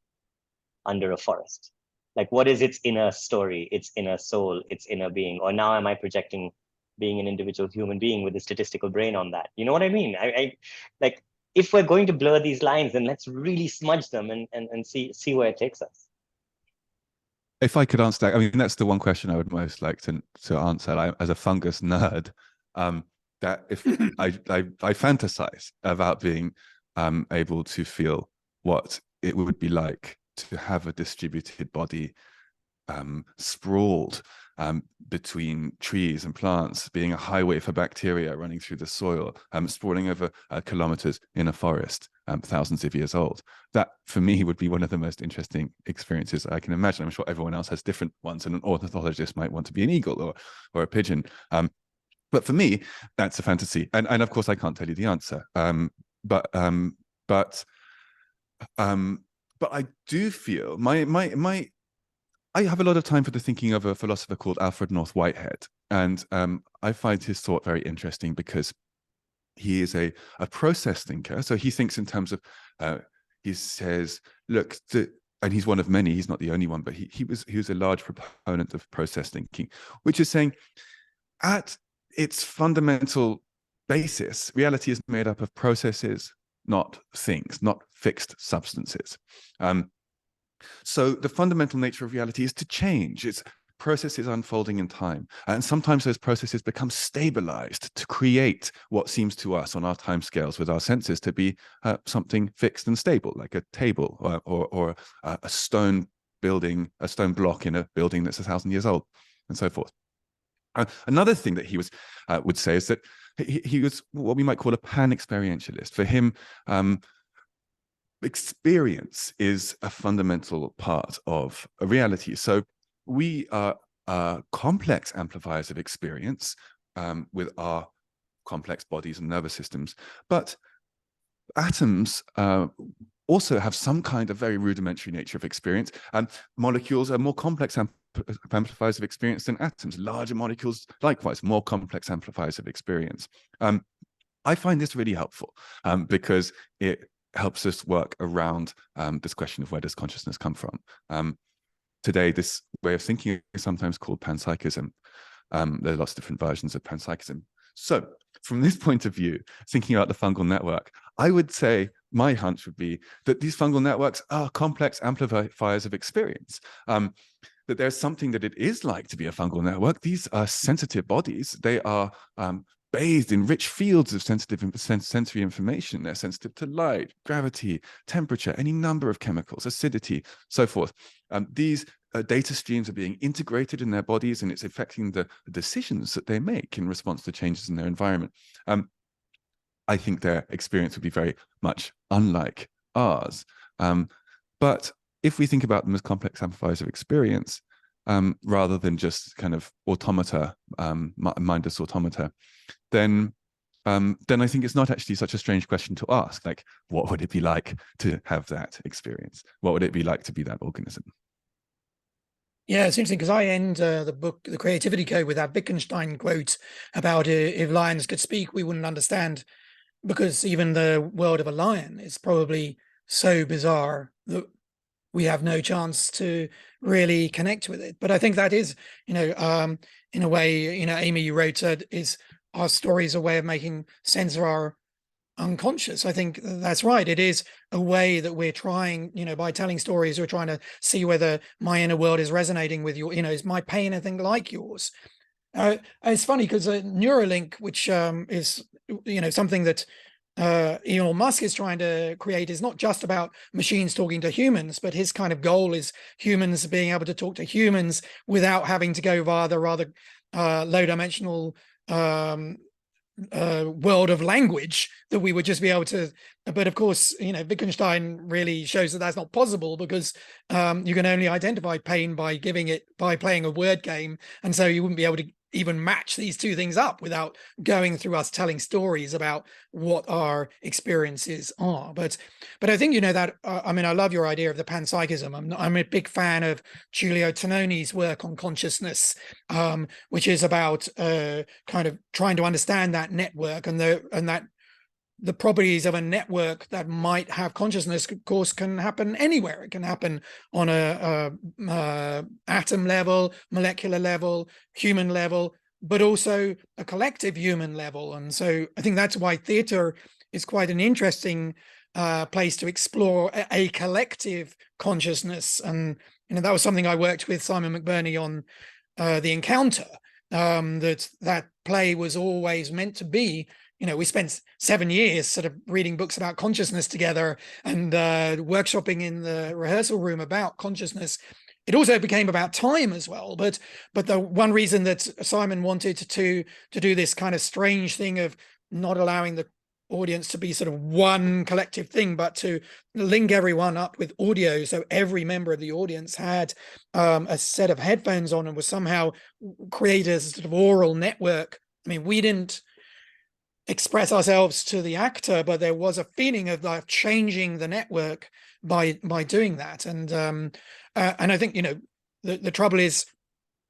under a forest? Like, what is its inner story, its inner soul, its inner being? Or now am I projecting being an individual human being with a statistical brain on that? You know what I mean? I like, if we're going to blur these lines, then let's really smudge them and see where it takes us. If I could answer that, I mean, that's the one question I would most like to answer. As a fungus nerd, that if I fantasize about being able to feel what it would be like to have a distributed body sprawled between trees and plants, being a highway for bacteria running through the soil, sprawling over kilometers in a forest, thousands of years old. That, for me, would be one of the most interesting experiences I can imagine. I'm sure everyone else has different ones, and an ornithologist might want to be an eagle or a pigeon. But for me, that's a fantasy. And of course, I can't tell you the answer. But I do feel I have a lot of time for the thinking of a philosopher called Alfred North Whitehead. And I find his thought very interesting because he is a process thinker. So he thinks in terms of, he says, look, and he's one of many, he's not the only one, but he was a large proponent of process thinking, which is saying at its fundamental basis, reality is made up of processes, not things, not fixed substances. So the fundamental nature of reality is to change. It's processes unfolding in time. And sometimes those processes become stabilized to create what seems to us on our timescales with our senses to be something fixed and stable, like a table or a stone building, a stone block in a building that's 1,000 years old, and so forth. Another thing that he would say is that he was what we might call a pan-experientialist. For him, experience is a fundamental part of a reality. So we are complex amplifiers of experience with our complex bodies and nervous systems, but atoms also have some kind of very rudimentary nature of experience, and molecules are more complex amplifiers of experience than atoms. Larger molecules, likewise, more complex amplifiers of experience. I find this really helpful because it helps us work around this question of where does consciousness come from. Today, this way of thinking is sometimes called panpsychism. There are lots of different versions of panpsychism. So from this point of view, thinking about the fungal network, I would say my hunch would be that these fungal networks are complex amplifiers of experience. That there's something that it is like to be a fungal network. These are sensitive bodies. They are bathed in rich fields of sensory information. They're sensitive to light, gravity, temperature, any number of chemicals, acidity, so forth. These data streams are being integrated in their bodies, and it's affecting the decisions that they make in response to changes in their environment. I think their experience would be very much unlike ours. But if we think about them as complex amplifiers of experience, rather than just kind of automata, mindless automata, then I think it's not actually such a strange question to ask. Like, what would it be like to have that experience? What would it be like to be that organism? Yeah, it's interesting because I end the book, The Creativity Code, with that Wittgenstein quote about if lions could speak, we wouldn't understand, because even the world of a lion is probably so bizarre that we have no chance to really connect with it. But I think that is, in a way, Amy, you wrote, is our stories a way of making sense of our unconscious. I think that's right. It is a way that we're trying, by telling stories, we're trying to see whether my inner world is resonating with your, is my pain anything like yours? It's funny because Neuralink, which is, something that Elon Musk is trying to create, is not just about machines talking to humans, but his kind of goal is humans being able to talk to humans without having to go via the rather low dimensional world of language that we would just be able to. But of course, you know, Wittgenstein really shows that that's not possible, because you can only identify pain by playing a word game, and so you wouldn't be able to even match these two things up without going through us telling stories about what our experiences are. But I think, you know, that I mean, I love your idea of the panpsychism. I'm a big fan of Giulio Tononi's work on consciousness, which is about kind of trying to understand that network, and the properties of a network that might have consciousness, of course, can happen anywhere. It can happen on a atom level, molecular level, human level, but also a collective human level. And so I think that's why theatre is quite an interesting place to explore a collective consciousness. And, you know, that was something I worked with Simon McBurney on, The Encounter. That play was always meant to be, you know, we spent 7 years sort of reading books about consciousness together and workshopping in the rehearsal room about consciousness. It also became about time as well. But the one reason that Simon wanted to do this kind of strange thing of not allowing the audience to be sort of one collective thing, but to link everyone up with audio, so every member of the audience had a set of headphones on and was somehow created a sort of oral network. I mean, we didn't express ourselves to the actor, but there was a feeling of like changing the network by doing that. And I think, you know, the trouble is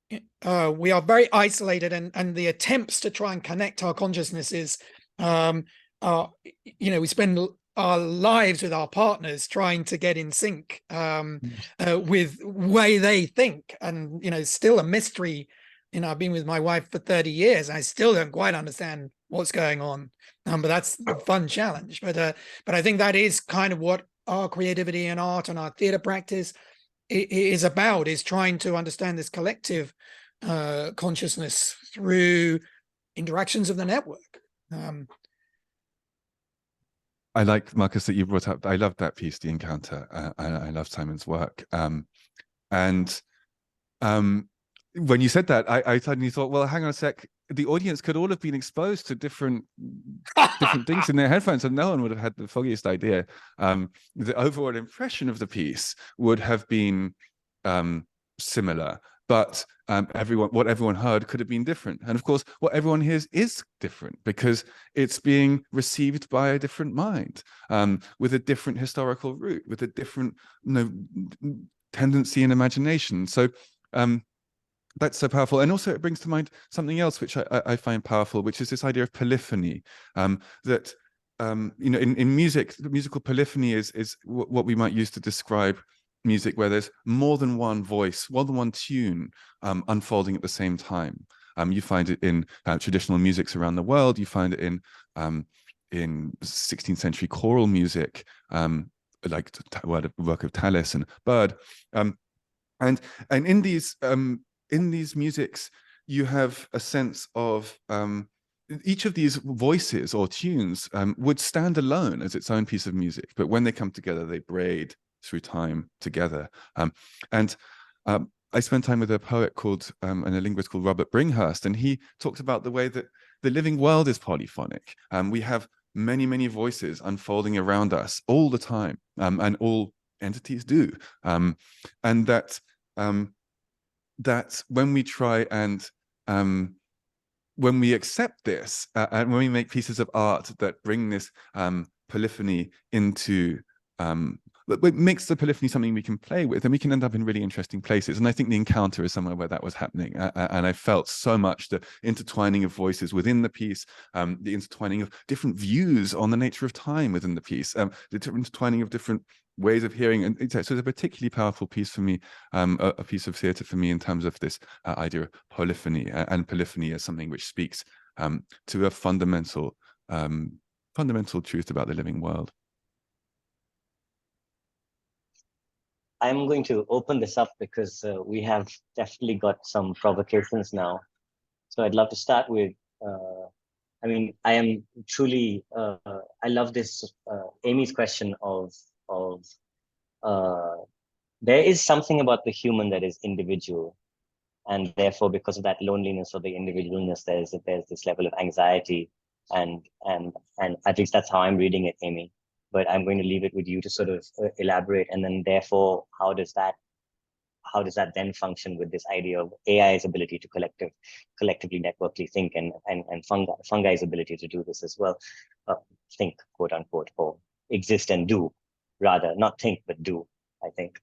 we are very isolated, and the attempts to try and connect our consciousnesses are, you know, we spend our lives with our partners trying to get in sync with way they think, and, you know, still a mystery. You know, I've been with my wife for 30 years. And I still don't quite understand what's going on, but that's the fun challenge. But I think that is kind of what our creativity and art and our theatre practice is about, is trying to understand this collective consciousness through interactions of the network. I like, Marcus, that you brought up, I love that piece, The Encounter. I love Simon's work. When you said that, I suddenly thought, well, hang on a sec. The audience could all have been exposed to different things in their headphones, and no one would have had the foggiest idea. The overall impression of the piece would have been similar, but what everyone heard could have been different. And of course, what everyone hears is different, because it's being received by a different mind, with a different historical root, with a different, you know, tendency and imagination. So that's so powerful. And also it brings to mind something else which I find powerful, which is this idea of polyphony, that you know, in music, musical polyphony is what we might use to describe music, where there's more than one voice, more than one tune unfolding at the same time. You find it in traditional musics around the world. You find it in 16th century choral music, like work of Tallis and Byrd, and in these musics, you have a sense of each of these voices or tunes would stand alone as its own piece of music, but when they come together, they braid through time together. I spent time with a poet called and a linguist called Robert Bringhurst, and he talked about the way that the living world is polyphonic. We have many, many voices unfolding around us all the time, and all entities do, and that when we try and when we accept this, and when we make pieces of art that bring this polyphony into it makes the polyphony something we can play with, and we can end up in really interesting places. And I think The Encounter is somewhere where that was happening, and I felt so much the intertwining of voices within the piece, the intertwining of different views on the nature of time within the piece, the intertwining of different ways of hearing. And so it's a particularly powerful piece for me, a piece of theatre for me, in terms of this idea of polyphony, and polyphony as something which speaks to a fundamental truth about the living world. I'm going to open this up because we have definitely got some provocations now. So I'd love to start with, I mean, I am truly, I love this, Amy's question of there is something about the human that is individual. And therefore, because of that loneliness or the individualness, there's this level of anxiety and at least that's how I'm reading it, Amy. But I'm going to leave it with you to sort of elaborate, and then therefore, how does that then function with this idea of AI's ability to collectively networkly think, and fungi's ability to do this as well, think, quote unquote, or exist and do, rather, not think but do, I think.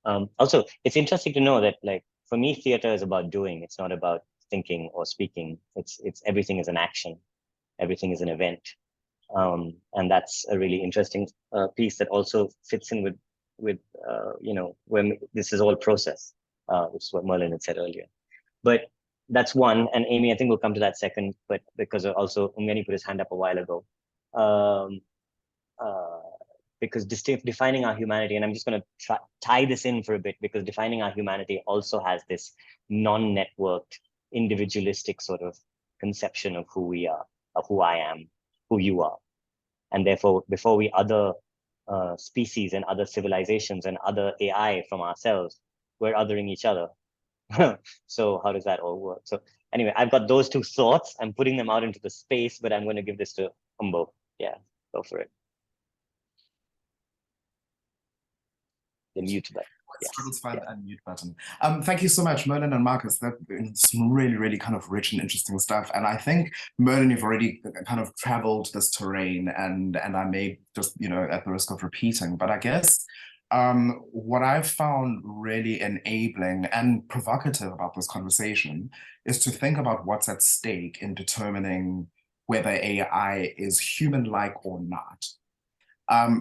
Also, it's interesting to know that, like, for me, theater is about doing. It's not about thinking or speaking. It's everything is an action, everything is an event, and that's a really interesting piece that also fits in with you know, when this is all process, which is what Merlin had said earlier. But that's one, and Amy, I think we'll come to that second, but because also Umgeni put his hand up a while ago. Because defining our humanity, and I'm just going to tie this in for a bit, because defining our humanity also has this non-networked, individualistic sort of conception of who we are, of who I am, who you are. And therefore, before we other species and other civilizations and other AI from ourselves, we're othering each other. So how does that all work? So anyway, I've got those two thoughts. I'm putting them out into the space, but I'm going to give this to Umbo. Yeah, go for it. The mute button. Struggle to find the unmute button. Thank you so much, Merlin and Marcus. That's some really, really kind of rich and interesting stuff. And I think, Merlin, you've already kind of traveled this terrain, and I may just, you know, at the risk of repeating, but I guess what I've found really enabling and provocative about this conversation is to think about what's at stake in determining whether AI is human-like or not.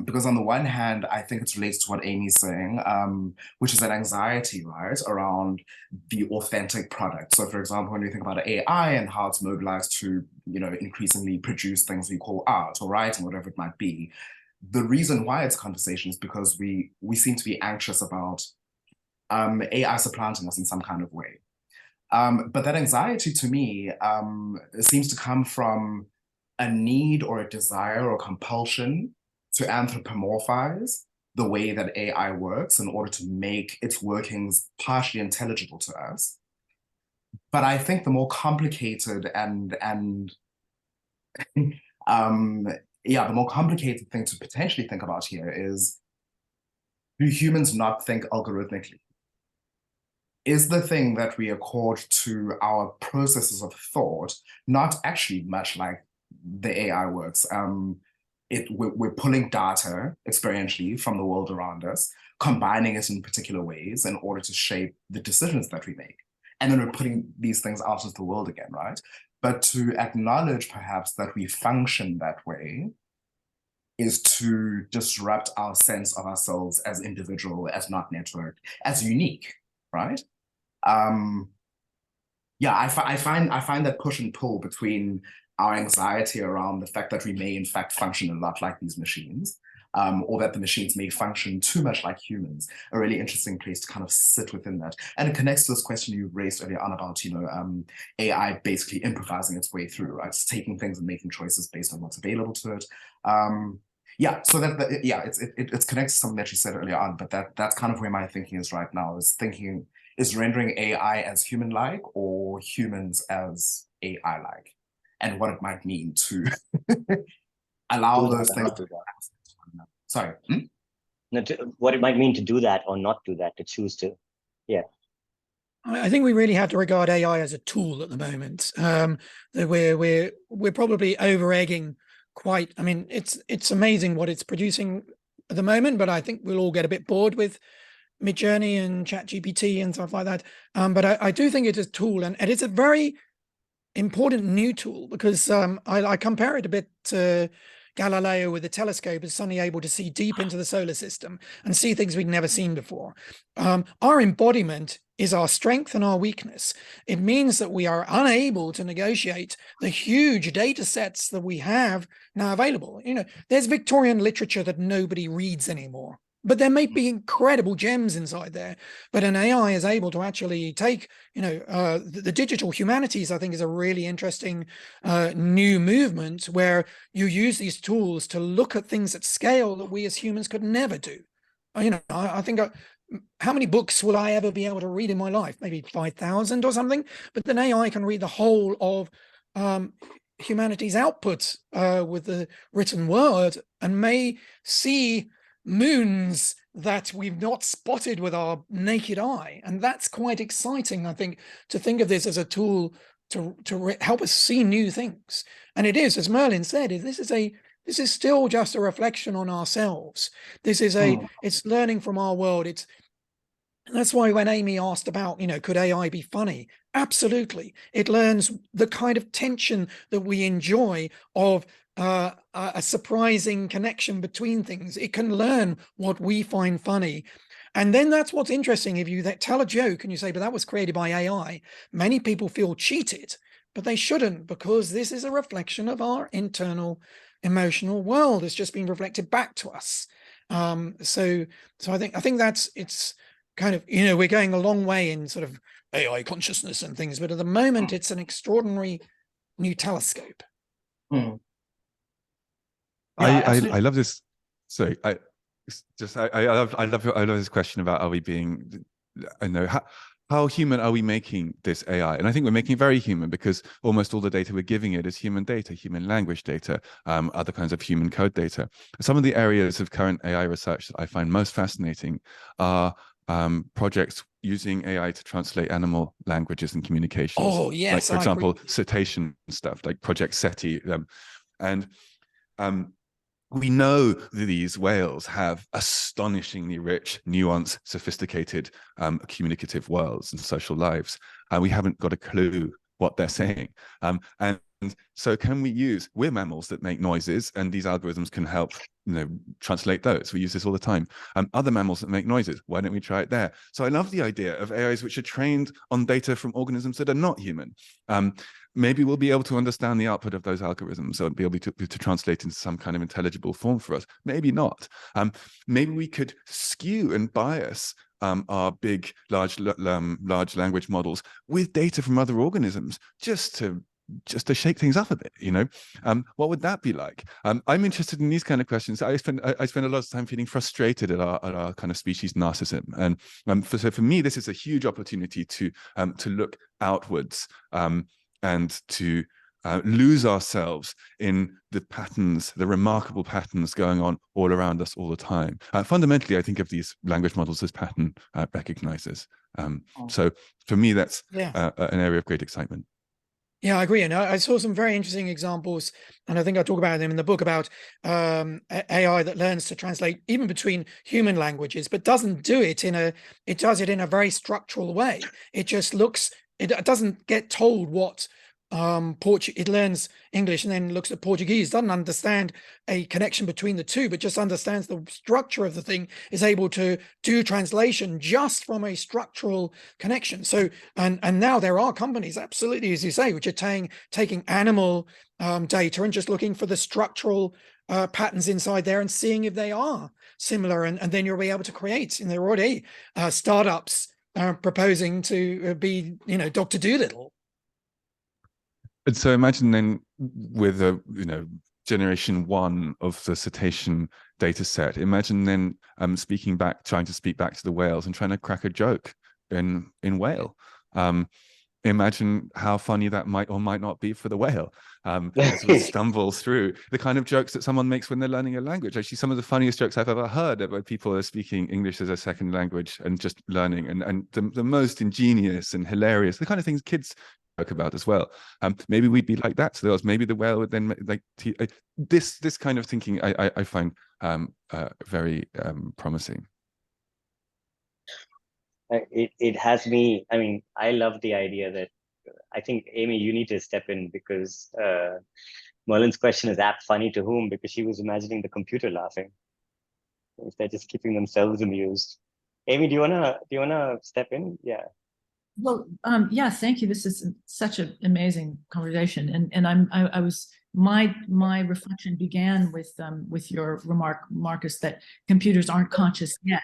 Because on the one hand, I think it relates to what Amy's saying, which is an anxiety, right, around the authentic product. So for example, when we think about AI and how it's mobilized to, you know, increasingly produce things we call art or writing, whatever it might be, the reason why it's conversation is because we seem to be anxious about AI supplanting us in some kind of way. But that anxiety to me seems to come from a need or a desire or compulsion to anthropomorphize the way that AI works in order to make its workings partially intelligible to us. But I think the more complicated the more complicated thing to potentially think about here is, do humans not think algorithmically? Is the thing that we accord to our processes of thought not actually much like the AI works? We're pulling data experientially from the world around us, combining it in particular ways in order to shape the decisions that we make. And then we're putting these things out into the world again, right? But to acknowledge perhaps that we function that way is to disrupt our sense of ourselves as individual, as not networked, as unique, right? Yeah, I find that push and pull between our anxiety around the fact that we may in fact function a lot like these machines, or that the machines may function too much like humans, a really interesting place to kind of sit within that. And it connects to this question you raised earlier on about, you know, AI basically improvising its way through, right? It's taking things and making choices based on what's available to it. Yeah, so it's connected to something that you said earlier on, but that's kind of where my thinking is right now, is rendering AI as human-like or humans as AI-like, and what it might mean to allow those things to sorry. No, what it might mean to do that or not do that, to choose to. Yeah. I think we really have to regard AI as a tool at the moment. That we're probably over-egging quite. I mean, it's amazing what it's producing at the moment, but I think we'll all get a bit bored with Midjourney and ChatGPT and stuff like that. But I do think it's a tool, and it's a very important new tool, because I compare it a bit to Galileo with the telescope is suddenly able to see deep into the solar system and see things we'd never seen before. Our embodiment is our strength and our weakness. It means that we are unable to negotiate the huge data sets that we have now available. You know, there's Victorian literature that nobody reads anymore, but there may be incredible gems inside there. But an AI is able to actually take, you know, the digital humanities, I think, is a really interesting new movement where you use these tools to look at things at scale that we as humans could never do. You know, I think, how many books will I ever be able to read in my life? Maybe 5,000 or something. But then AI can read the whole of humanity's output with the written word and may see moons that we've not spotted with our naked eye. And that's quite exciting, I think, to think of this as a tool to help us see new things. And it is, as Merlin said, this is still just a reflection on ourselves. This is it's learning from our world. That's why when Amy asked about, could AI be funny? Absolutely. It learns the kind of tension that we enjoy of a surprising connection between things. It can learn what we find funny. And then that's what's interesting. If you tell a joke and you say, but that was created by AI, many people feel cheated, but they shouldn't, because this is a reflection of our internal emotional world. It's just been reflected back to us. So I think it's kind of, we're going a long way in sort of AI consciousness and things, but at the moment it's an extraordinary new telescope. Mm. I love this. Sorry, I love this question about, are we being, how human are we making this AI? And I think we're making it very human, because almost all the data we're giving it is human data, human language data, other kinds of human code data. Some of the areas of current AI research that I find most fascinating are projects using AI to translate animal languages and communications. Oh, yes. Like, for example, cetacean stuff, like Project SETI. We know that these whales have astonishingly rich, nuanced, sophisticated communicative worlds and social lives. And we haven't got a clue what they're saying. And so we're mammals that make noises, and these algorithms can help translate those. We use this all the time. Other mammals that make noises, why don't we try it there? So I love the idea of AIs which are trained on data from organisms that are not human. Maybe we'll be able to understand the output of those algorithms and be able to translate into some kind of intelligible form for us. Maybe not. Maybe we could skew and bias our big, large language models with data from other organisms just to shake things up a bit. What would that be like? I'm interested in these kind of questions. I spend a lot of time feeling frustrated at our kind of species narcissism, and so for me, this is a huge opportunity to look outwards and to lose ourselves in the patterns, the remarkable patterns going on all around us all the time. Fundamentally, I think of these language models as pattern recognizers. So for me, that's an area of great excitement. Yeah, I agree. And I saw some very interesting examples, and I think I talk about them in the book, about AI that learns to translate even between human languages, but doesn't do it it does it in a very structural way. It just it doesn't get told what it learns English and then looks at Portuguese, doesn't understand a connection between the two, but just understands the structure of the thing, is able to do translation just from a structural connection. So, and now there are companies, absolutely, as you say, which are taking animal data and just looking for the structural patterns inside there and seeing if they are similar, and then you'll be able to create, and there are already startups proposing to be, Dr. Dolittle. And so imagine then with generation 1 of the cetacean data set, imagine then trying to speak back to the whales and trying to crack a joke in whale. Imagine how funny that might or might not be for the whale as we stumble through the kind of jokes that someone makes when they're learning a language. Actually, some of the funniest jokes I've ever heard about people are speaking English as a second language and just learning, and the most ingenious and hilarious, the kind of things kids joke about as well. Maybe we'd be like that to those. Maybe the whale would then this kind of thinking I find very promising. It has me. I mean, I love the idea that, I think, Amy, you need to step in, because Merlin's question is apt funny to whom, because she was imagining the computer laughing. If they're just keeping themselves amused. Amy, do you wanna step in? Yeah. Well, yeah, thank you. This is such an amazing conversation, and my reflection began with your remark, Marcus, that computers aren't conscious yet.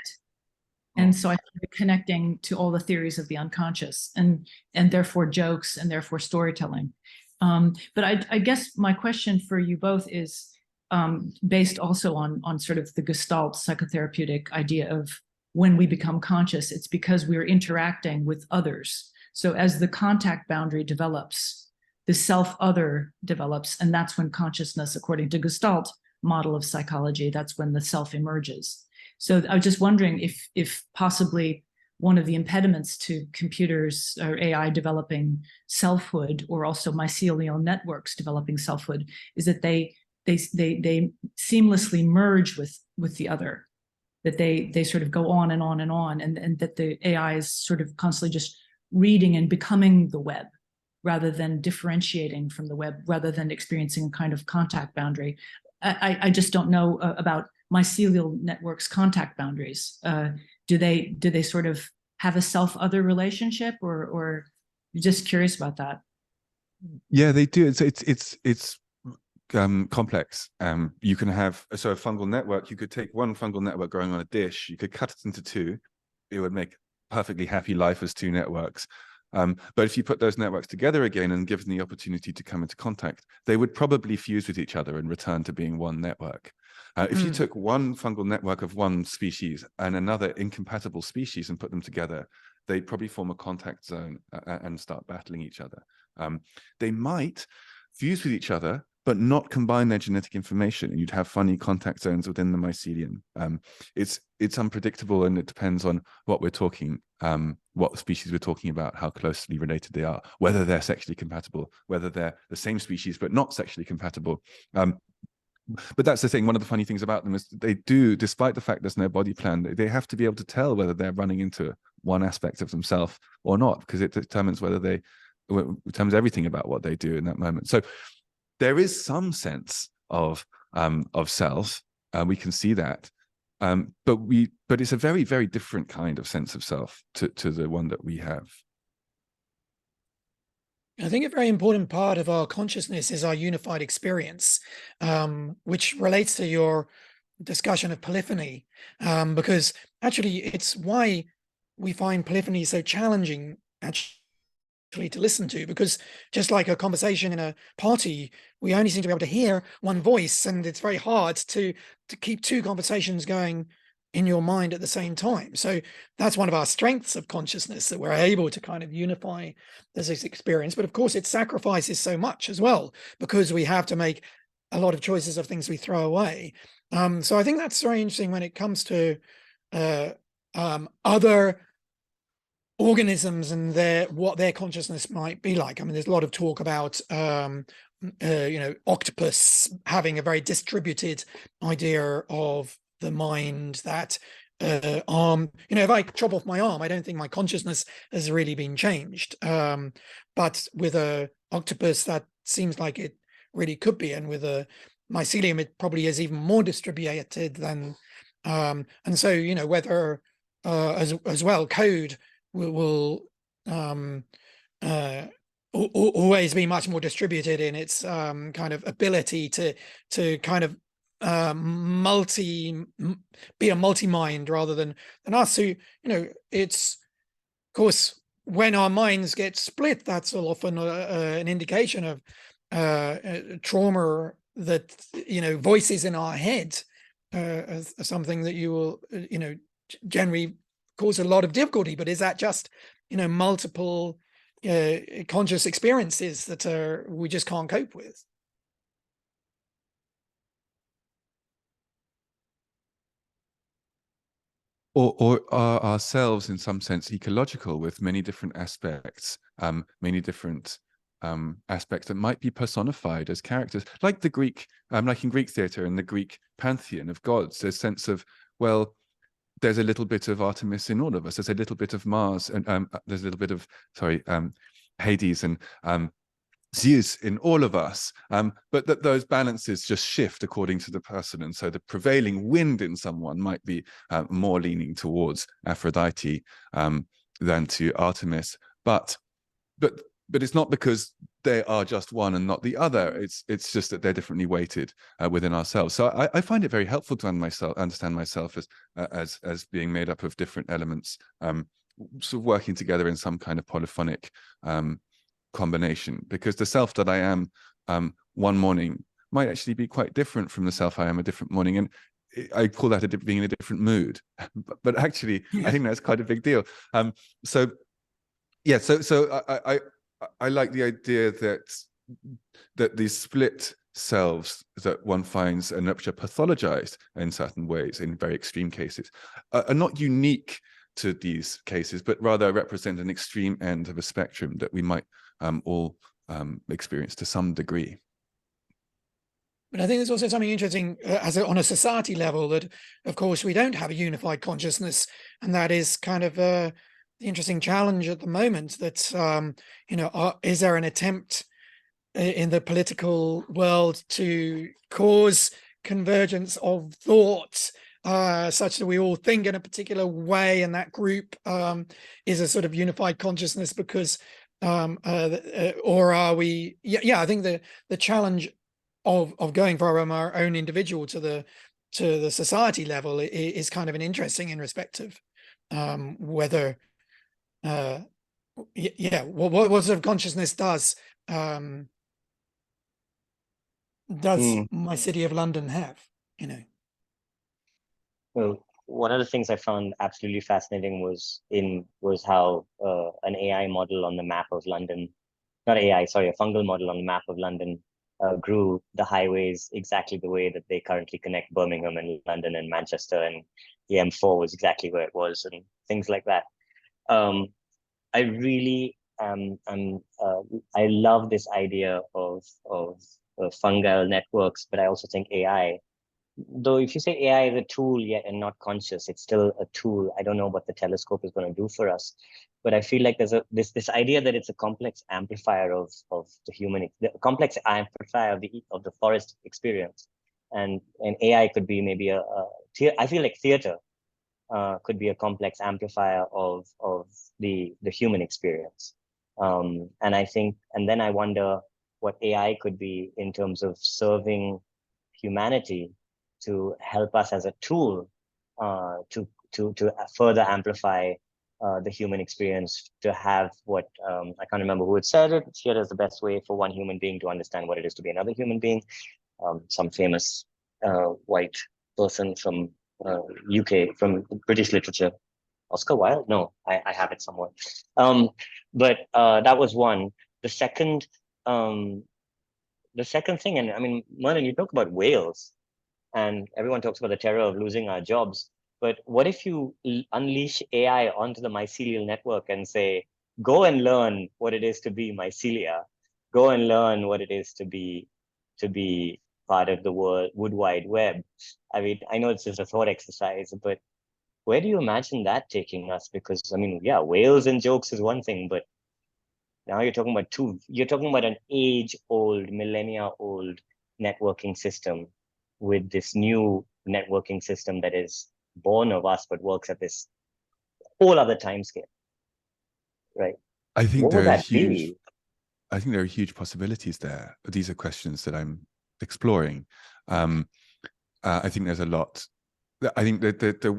And so I started connecting to all the theories of the unconscious, and therefore jokes, and therefore storytelling. But I guess my question for you both is based also on sort of the Gestalt psychotherapeutic idea of, when we become conscious, it's because we're interacting with others. So as the contact boundary develops, the self-other develops, and that's when consciousness, according to Gestalt model of psychology, that's when the self emerges. So I was just wondering if possibly one of the impediments to computers or AI developing selfhood, or also mycelial networks developing selfhood, is that they seamlessly merge with the other, that they sort of go on and on and on, and that the AI is sort of constantly just reading and becoming the web, rather than differentiating from the web, rather than experiencing a kind of contact boundary. I just don't know about mycelial networks' contact boundaries. Do they sort of have a self-other relationship, or just curious about that? Yeah, they do. It's complex. You can have a fungal network. You could take one fungal network growing on a dish, you could cut it into two, it would make perfectly happy life as two networks. But if you put those networks together again and give them the opportunity to come into contact, they would probably fuse with each other and return to being one network. If you took one fungal network of one species and another incompatible species and put them together, they'd probably form a contact zone and start battling each other. They might fuse with each other, but not combine their genetic information, and you'd have funny contact zones within the mycelium. It's unpredictable, and it depends on what we're talking, what species we're talking about, how closely related they are, whether they're sexually compatible, whether they're the same species but not sexually compatible. But that's the thing. One of the funny things about them is they do, despite the fact there's no body plan, they have to be able to tell whether they're running into one aspect of themselves or not, because it determines determines everything about what they do in that moment. So there is some sense of self. We can see that, but it's a very, very different kind of sense of self to the one that we have. I think a very important part of our consciousness is our unified experience, which relates to your discussion of polyphony, because actually it's why we find polyphony so challenging actually to listen to, because just like a conversation in a party, we only seem to be able to hear one voice, and it's very hard to keep two conversations going in your mind at the same time. So that's one of our strengths of consciousness, that we're able to kind of unify this experience. But of course it sacrifices so much as well, because we have to make a lot of choices of things we throw away. So I think that's very interesting when it comes to other organisms and what their consciousness might be like. I mean, there's a lot of talk about octopus having a very distributed idea of the mind, that if I chop off my arm, I don't think my consciousness has really been changed, but with a octopus that seems like it really could be, and with a mycelium it probably is even more distributed than and so whether as well code will always be much more distributed in its kind of ability to kind of be a multi-mind rather than us. So it's, of course, when our minds get split, that's often an indication of trauma, that voices in our head are something that you will generally cause a lot of difficulty. But is that just multiple conscious experiences that we just can't cope with? Or are ourselves in some sense ecological, with many different aspects, aspects that might be personified as characters, like the Greek, like in Greek theatre and the Greek pantheon of gods. There's a sense of, well, there's a little bit of Artemis in all of us. There's a little bit of Mars, and there's a little bit of Hades and Zeus in all of us, but that those balances just shift according to the person, and so the prevailing wind in someone might be more leaning towards Aphrodite than to Artemis, but it's not because they are just one and not the other. It's just that they're differently weighted within ourselves. So I find it very helpful to understand myself as being made up of different elements, sort of working together in some kind of polyphonic combination, because the self that I am one morning might actually be quite different from the self I am a different morning, and I call that being in a different mood. but actually, I think that's quite a big deal. So I like the idea that that these split selves that one finds and which are pathologized in certain ways, in very extreme cases, are not unique to these cases, but rather represent an extreme end of a spectrum that we might all experience to some degree. But I think there's also something interesting on a society level, that, of course, we don't have a unified consciousness, and that is kind of the interesting challenge at the moment. That you know, is there an attempt in the political world to cause convergence of thought, such that we all think in a particular way, and that group is a sort of unified consciousness? Because or are we? Yeah, I think the challenge of going from our own individual to the society level is kind of an interesting in respect of whether what sort of consciousness does my city of London have, you know? Well, one of the things I found absolutely fascinating was how an AI model on the map of London, not AI, sorry, a fungal model on the map of London grew the highways exactly the way that they currently connect Birmingham and London and Manchester, and the M4 was exactly where it was, and things like that. I really I love this idea of fungal networks, but I also think AI, though if you say AI is a tool yet and not conscious, it's still a tool. I don't know what the telescope is going to do for us, but I feel like there's this idea that it's a complex amplifier of the complex amplifier of the forest experience, and AI could be maybe I feel like theater could be a complex amplifier of the human experience, and I think, and then I wonder what AI could be in terms of serving humanity to help us as a tool to further amplify the human experience, to have what I can't remember who had said it. Here is the best way for one human being to understand what it is to be another human being. Some famous white person from UK, from British literature, Oscar Wilde. No, I have it somewhere. But that was one. The second thing, and I mean, Merlin, you talk about whales, and everyone talks about the terror of losing our jobs. But what if you unleash AI onto the mycelial network and say, go and learn what it is to be mycelia, go and learn what it is to be part of the Wood Wide Web. I mean, I know it's just a thought exercise, but where do you imagine that taking us? Because I mean, yeah, whales and jokes is one thing, but now you're talking about an age-old, millennia-old networking system with this new networking system that is born of us, but works at this whole other time scale, right? I think What there would are that be? I think there are huge possibilities there. These are questions that I'm exploring. I think there's a lot. I think that the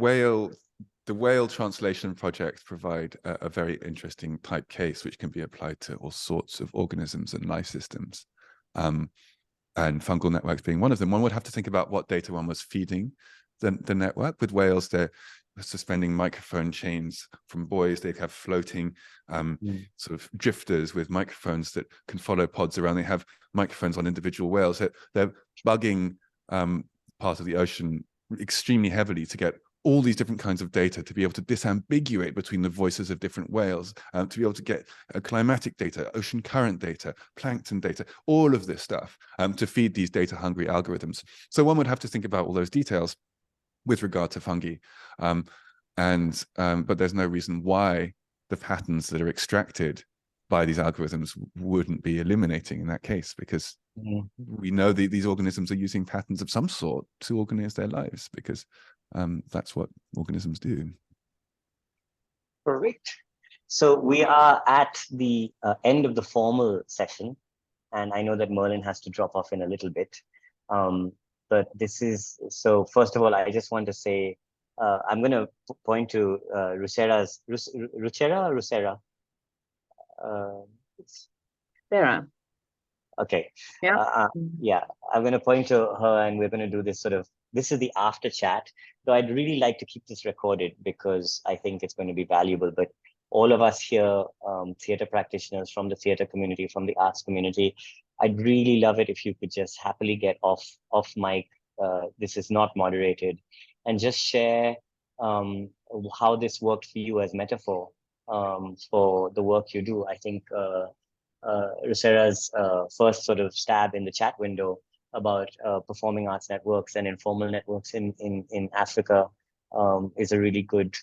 whale translation projects provide a very interesting type case, which can be applied to all sorts of organisms and life systems. And fungal networks being one of them. One would have to think about what data one was feeding the network. With whales, they're suspending microphone chains from buoys. They have floating sort of drifters with microphones that can follow pods around. They have microphones on individual whales. They're bugging part of the ocean extremely heavily to get all these different kinds of data, to be able to disambiguate between the voices of different whales, to be able to get climatic data, ocean current data, plankton data, all of this stuff to feed these data-hungry algorithms. So one would have to think about all those details with regard to fungi. But there's no reason why the patterns that are extracted by these algorithms wouldn't be eliminating in that case, because we know these organisms are using patterns of some sort to organize their lives, because that's what organisms do. Perfect. So we are at the end of the formal session, and I know that Merlin has to drop off in a little bit. But this is, so first of all, I just want to say, I'm going to point to Ruchera. Sarah. Okay. Yeah. Yeah, I'm going to point to her, and we're going to do this this is the after chat. So I'd really like to keep this recorded because I think it's going to be valuable. But all of us here, theater practitioners from the theater community, from the arts community, I'd really love it if you could just happily get off mic. This is not moderated, and just share how this worked for you as metaphor for the work you do. I think Rusera's first sort of stab in the chat window about performing arts networks and informal networks in Africa is a really good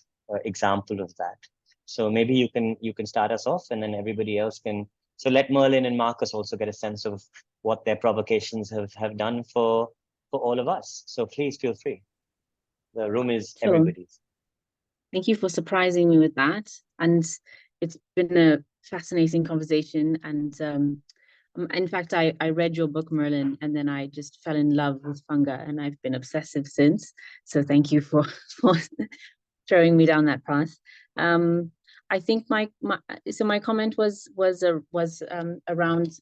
example of that. So maybe you can start us off, and then everybody else can. So let Merlin and Marcus also get a sense of what their provocations have done for all of us. So please feel free. The room is Sure. everybody's. Thank you for surprising me with that. And it's been a fascinating conversation. And in fact, I read your book, Merlin, and then I just fell in love with fungi, and I've been obsessive since. So thank you for throwing me down that path. I think my comment was around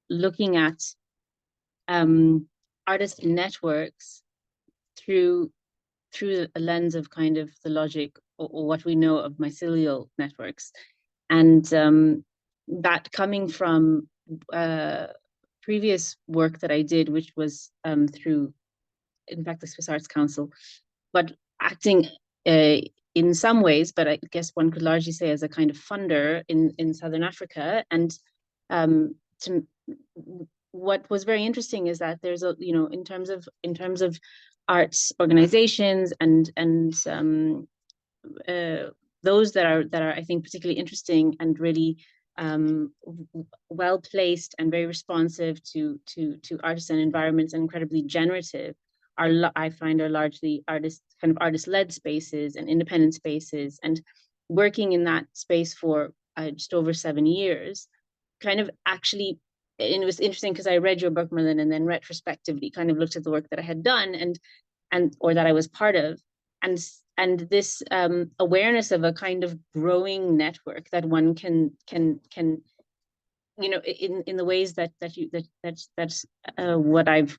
looking at artist networks through a lens of kind of the logic or what we know of mycelial networks, and that coming from previous work that I did, which was through, in fact, the Swiss Arts Council, but acting in some ways, but I guess one could largely say as a kind of funder in Southern Africa. And what was very interesting is that there's a, you know, in terms of arts organizations and those that are I think particularly interesting and really well placed and very responsive to artists and environments and incredibly generative I find are largely artist-led spaces and independent spaces. And working in that space for just over 7 years, kind of actually, and it was interesting because I read your book, Merlin, and then retrospectively kind of looked at the work that I had done and or that I was part of, and this awareness of a kind of growing network that one can you know, in the ways that's what I've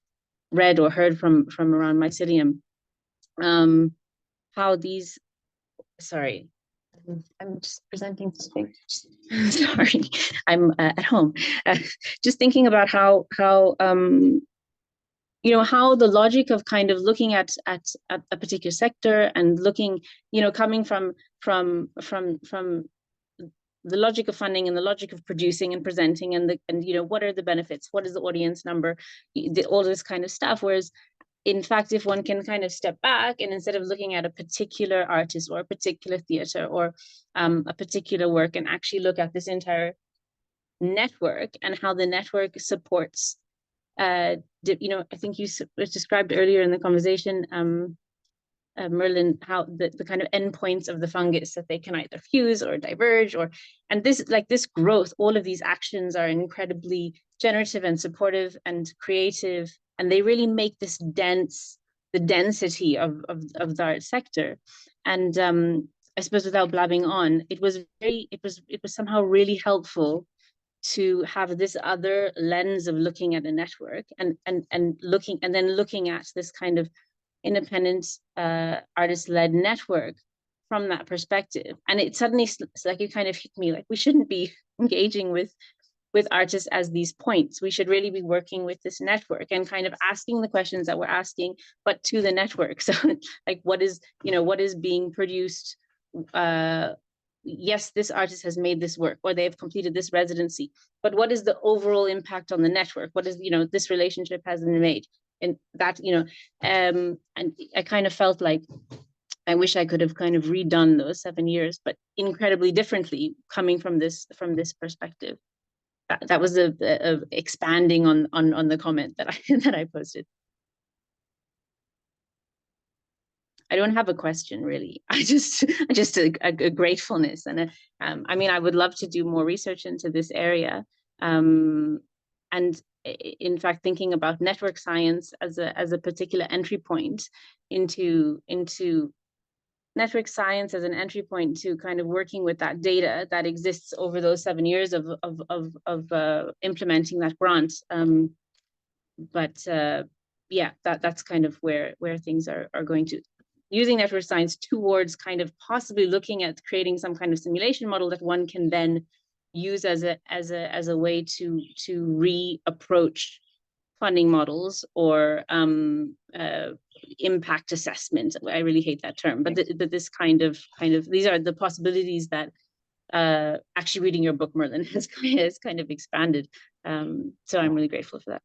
read or heard from around mycelium, how these, sorry, I'm just presenting this thing. Sorry, I'm at home. Just thinking about how you know, how the logic of kind of looking at a particular sector and looking, you know, coming from the logic of funding and the logic of producing and presenting and you know, what are the benefits, what is the audience number, all this kind of stuff. Whereas in fact, if one can kind of step back and instead of looking at a particular artist or a particular theater or a particular work, and actually look at this entire network and how the network supports, you know, I think you described earlier in the conversation, Merlin, how the kind of endpoints of the fungus, that they can either fuse or diverge, or, and this, like this growth, all of these actions are incredibly generative and supportive and creative, and they really make this the density of the art sector. And I suppose without blabbing on, it was somehow really helpful to have this other lens of looking at a network and looking at this kind of independent artist-led network from that perspective. And it suddenly, it's like it kind of hit me, like we shouldn't be engaging with artists as these points. We should really be working with this network and kind of asking the questions that we're asking, but to the network. So like, what is being produced? Yes, this artist has made this work, or they've completed this residency, but what is the overall impact on the network? What is, you know, this relationship has been made? And that, you know, and I kind of felt like I wish I could have kind of redone those 7 years, but incredibly differently coming from this perspective. That was a expanding on the comment that I posted. I don't have a question really. I just a gratefulness, and I mean, I would love to do more research into this area, and in fact, thinking about network science as a particular entry point into network science as an entry point to kind of working with that data that exists over those 7 years of implementing that grant. But yeah, that's kind of where things are going to. Using network science towards kind of possibly looking at creating some kind of simulation model that one can then use as a way to reapproach funding models or impact assessment. I really hate that term, but this kind of these are the possibilities that actually reading your book, Merlin, has kind of expanded. So I'm really grateful for that.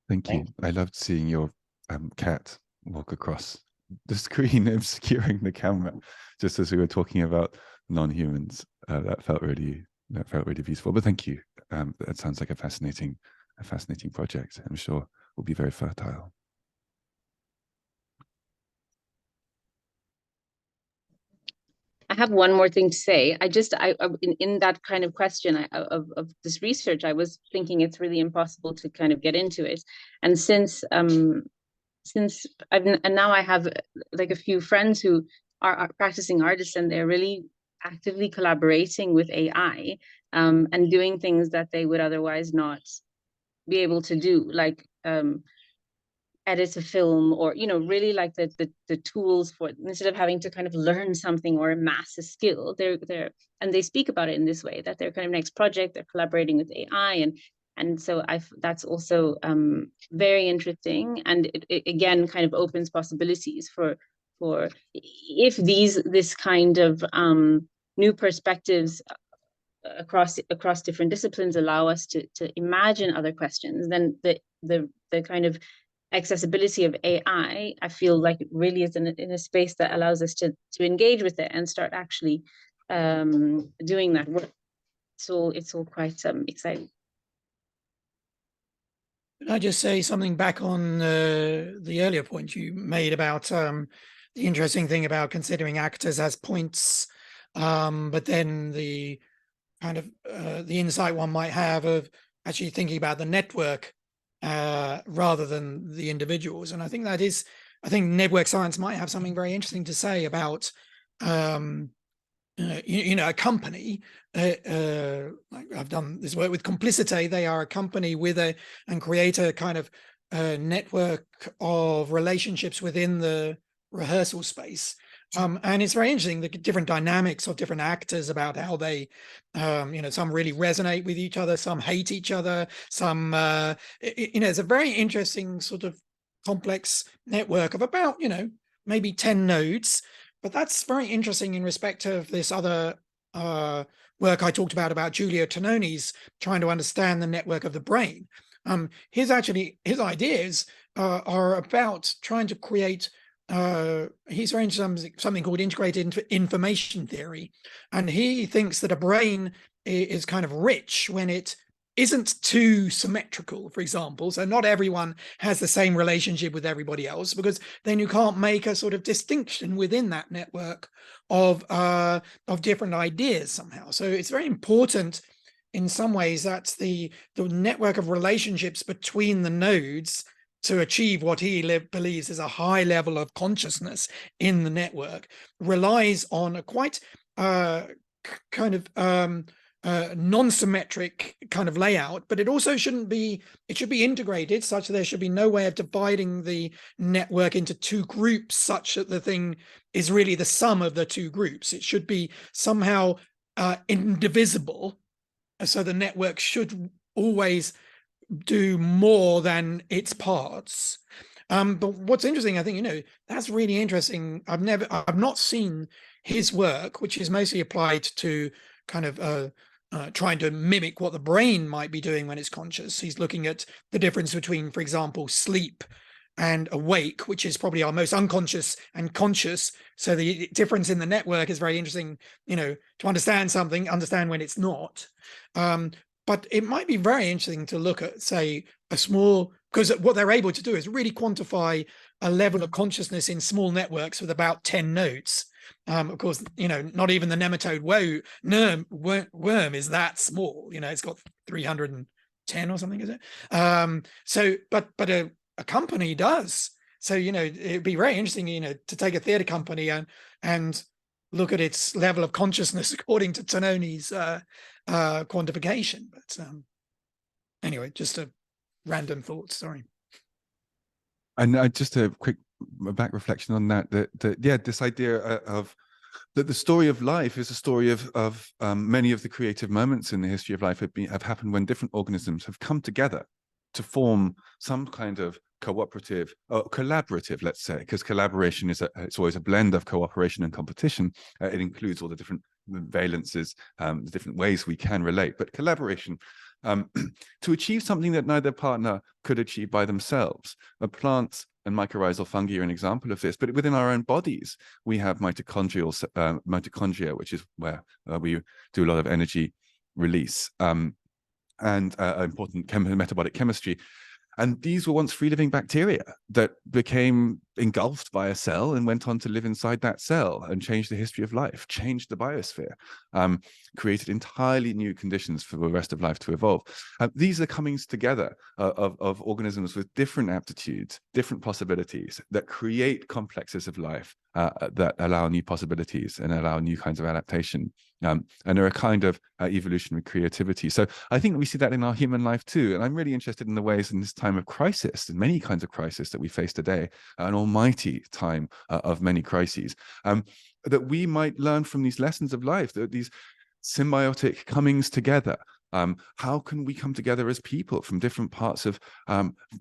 Thank you. I loved seeing your cat walk across the screen, obscuring the camera, just as we were talking about non-humans. That felt really beautiful. But thank you. That sounds like a fascinating project. I'm sure will be very fertile. I have one more thing to say. In that kind of question of this research, I was thinking it's really impossible to kind of get into it. And since now I have like a few friends who are practicing artists, and they're really actively collaborating with AI and doing things that they would otherwise not be able to do, like edit a film, or really like the tools for, instead of having to kind of learn something or amass a skill, and they speak about it in this way, that their kind of next project, they're collaborating with AI, and so that's also very interesting, and it again kind of opens possibilities for if this kind of new perspectives across different disciplines allow us to imagine other questions, then the kind of accessibility of AI, I feel like it really is in a space that allows us to engage with it and start actually doing that work. So it's all quite exciting. Can I just say something back on the earlier point you made about the interesting thing about considering actors as points, but then the kind of the insight one might have of actually thinking about the network rather than the individuals. And I think network science might have something very interesting to say about a company. Like I've done this work with Complicity. They are a company and create a kind of network of relationships within the rehearsal space. And it's very interesting, the different dynamics of different actors, about how they, some really resonate with each other, some hate each other, some, it's a very interesting sort of complex network of about, maybe 10 nodes. But that's very interesting in respect of this other work I talked about Giulio Tononi's trying to understand the network of the brain. His ideas are about trying to create, he's very into something called integrated information theory. And he thinks that a brain is kind of rich when it isn't too symmetrical, for example. So not everyone has the same relationship with everybody else, because then you can't make a sort of distinction within that network of different ideas somehow. So it's very important in some ways that the network of relationships between the nodes to achieve what he believes is a high level of consciousness in the network relies on a quite kind of non-symmetric kind of layout, but it also shouldn't be, it should be integrated such that there should be no way of dividing the network into two groups such that the thing is really the sum of the two groups. It should be somehow indivisible, so the network should always do more than its parts. But what's interesting, I think, that's really interesting. I've not seen his work, which is mostly applied to kind of trying to mimic what the brain might be doing when it's conscious. He's looking at the difference between, for example, sleep and awake, which is probably our most unconscious and conscious. So the difference in the network is very interesting, to understand something, understand when it's not. But it might be very interesting to look at, say, a small, because what they're able to do is really quantify a level of consciousness in small networks with about 10 nodes. Of course, not even the nematode worm is that small. It's got 310 or something, is it? So, but a company does. So, it'd be very interesting, to take a theater company and look at its level of consciousness according to Tononi's quantification. But anyway, just a random thought. Sorry. And just a quick back reflection on that. Yeah, this idea of that the story of life is a story of many of the creative moments in the history of life have happened when different organisms have come together to form some kind of cooperative or collaborative, let's say, because collaboration it's always a blend of cooperation and competition. It includes all the different valences, the different ways we can relate, but collaboration to achieve something that neither partner could achieve by themselves. Plants and mycorrhizal fungi are an example of this, but within our own bodies, we have mitochondria, which is where we do a lot of energy release and important metabolic chemistry. And these were once free-living bacteria that became engulfed by a cell and went on to live inside that cell and changed the history of life, changed the biosphere, created entirely new conditions for the rest of life to evolve. These are comings together of organisms with different aptitudes, different possibilities that create complexes of life that allow new possibilities and allow new kinds of adaptation. And are a kind of evolutionary creativity. So I think we see that in our human life too. And I'm really interested in the ways in this time of crisis, and many kinds of crisis that we face today, an almighty time of many crises, that we might learn from these lessons of life, that these symbiotic comings together. How can we come together as people from different parts of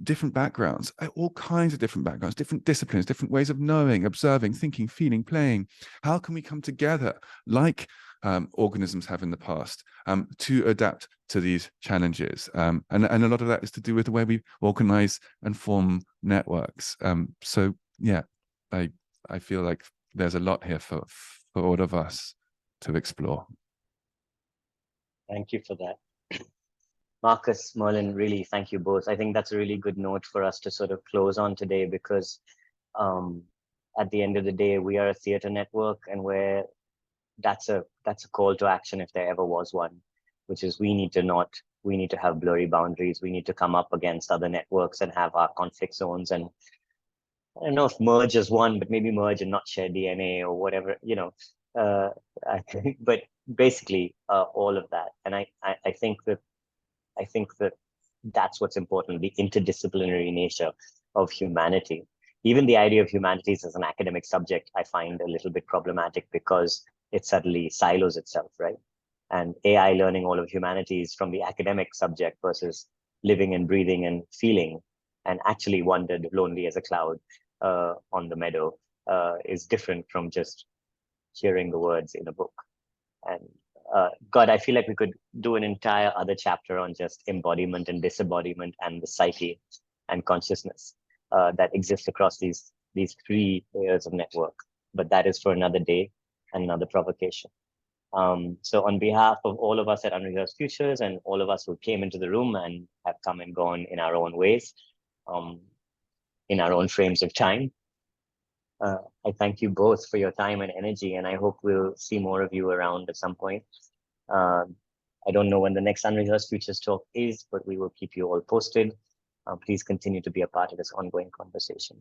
different backgrounds, all kinds of different backgrounds, different disciplines, different ways of knowing, observing, thinking, feeling, playing? How can we come together like organisms have in the past to adapt to these challenges? And a lot of that is to do with the way we organize and form networks. So yeah, I feel like there's a lot here for all of us to explore. Thank you for that. Marcus, Merlin, really, thank you both. I think that's a really good note for us to sort of close on today, because at the end of the day, we are a theater network, and that's a call to action if there ever was one, which is we need to have blurry boundaries. We need to come up against other networks and have our conflict zones. And I don't know if merge is one, but maybe merge and not share DNA or whatever, but basically all of that. And I think that that's what's important, the interdisciplinary nature of humanity. Even the idea of humanities as an academic subject, I find a little bit problematic, because it suddenly silos itself, right? And AI learning all of humanities from the academic subject versus living and breathing and feeling and actually wandered lonely as a cloud on the meadow is different from just hearing the words in a book. And God, I feel like we could do an entire other chapter on just embodiment and disembodiment and the psyche and consciousness that exists across these three layers of network. But that is for another day and another provocation. So on behalf of all of us at Unrehearsed Futures and all of us who came into the room and have come and gone in our own ways, in our own frames of time, I thank you both for your time and energy, and I hope we'll see more of you around at some point. I don't know when the next Unrehearsed Futures talk is, but we will keep you all posted. Please continue to be a part of this ongoing conversation.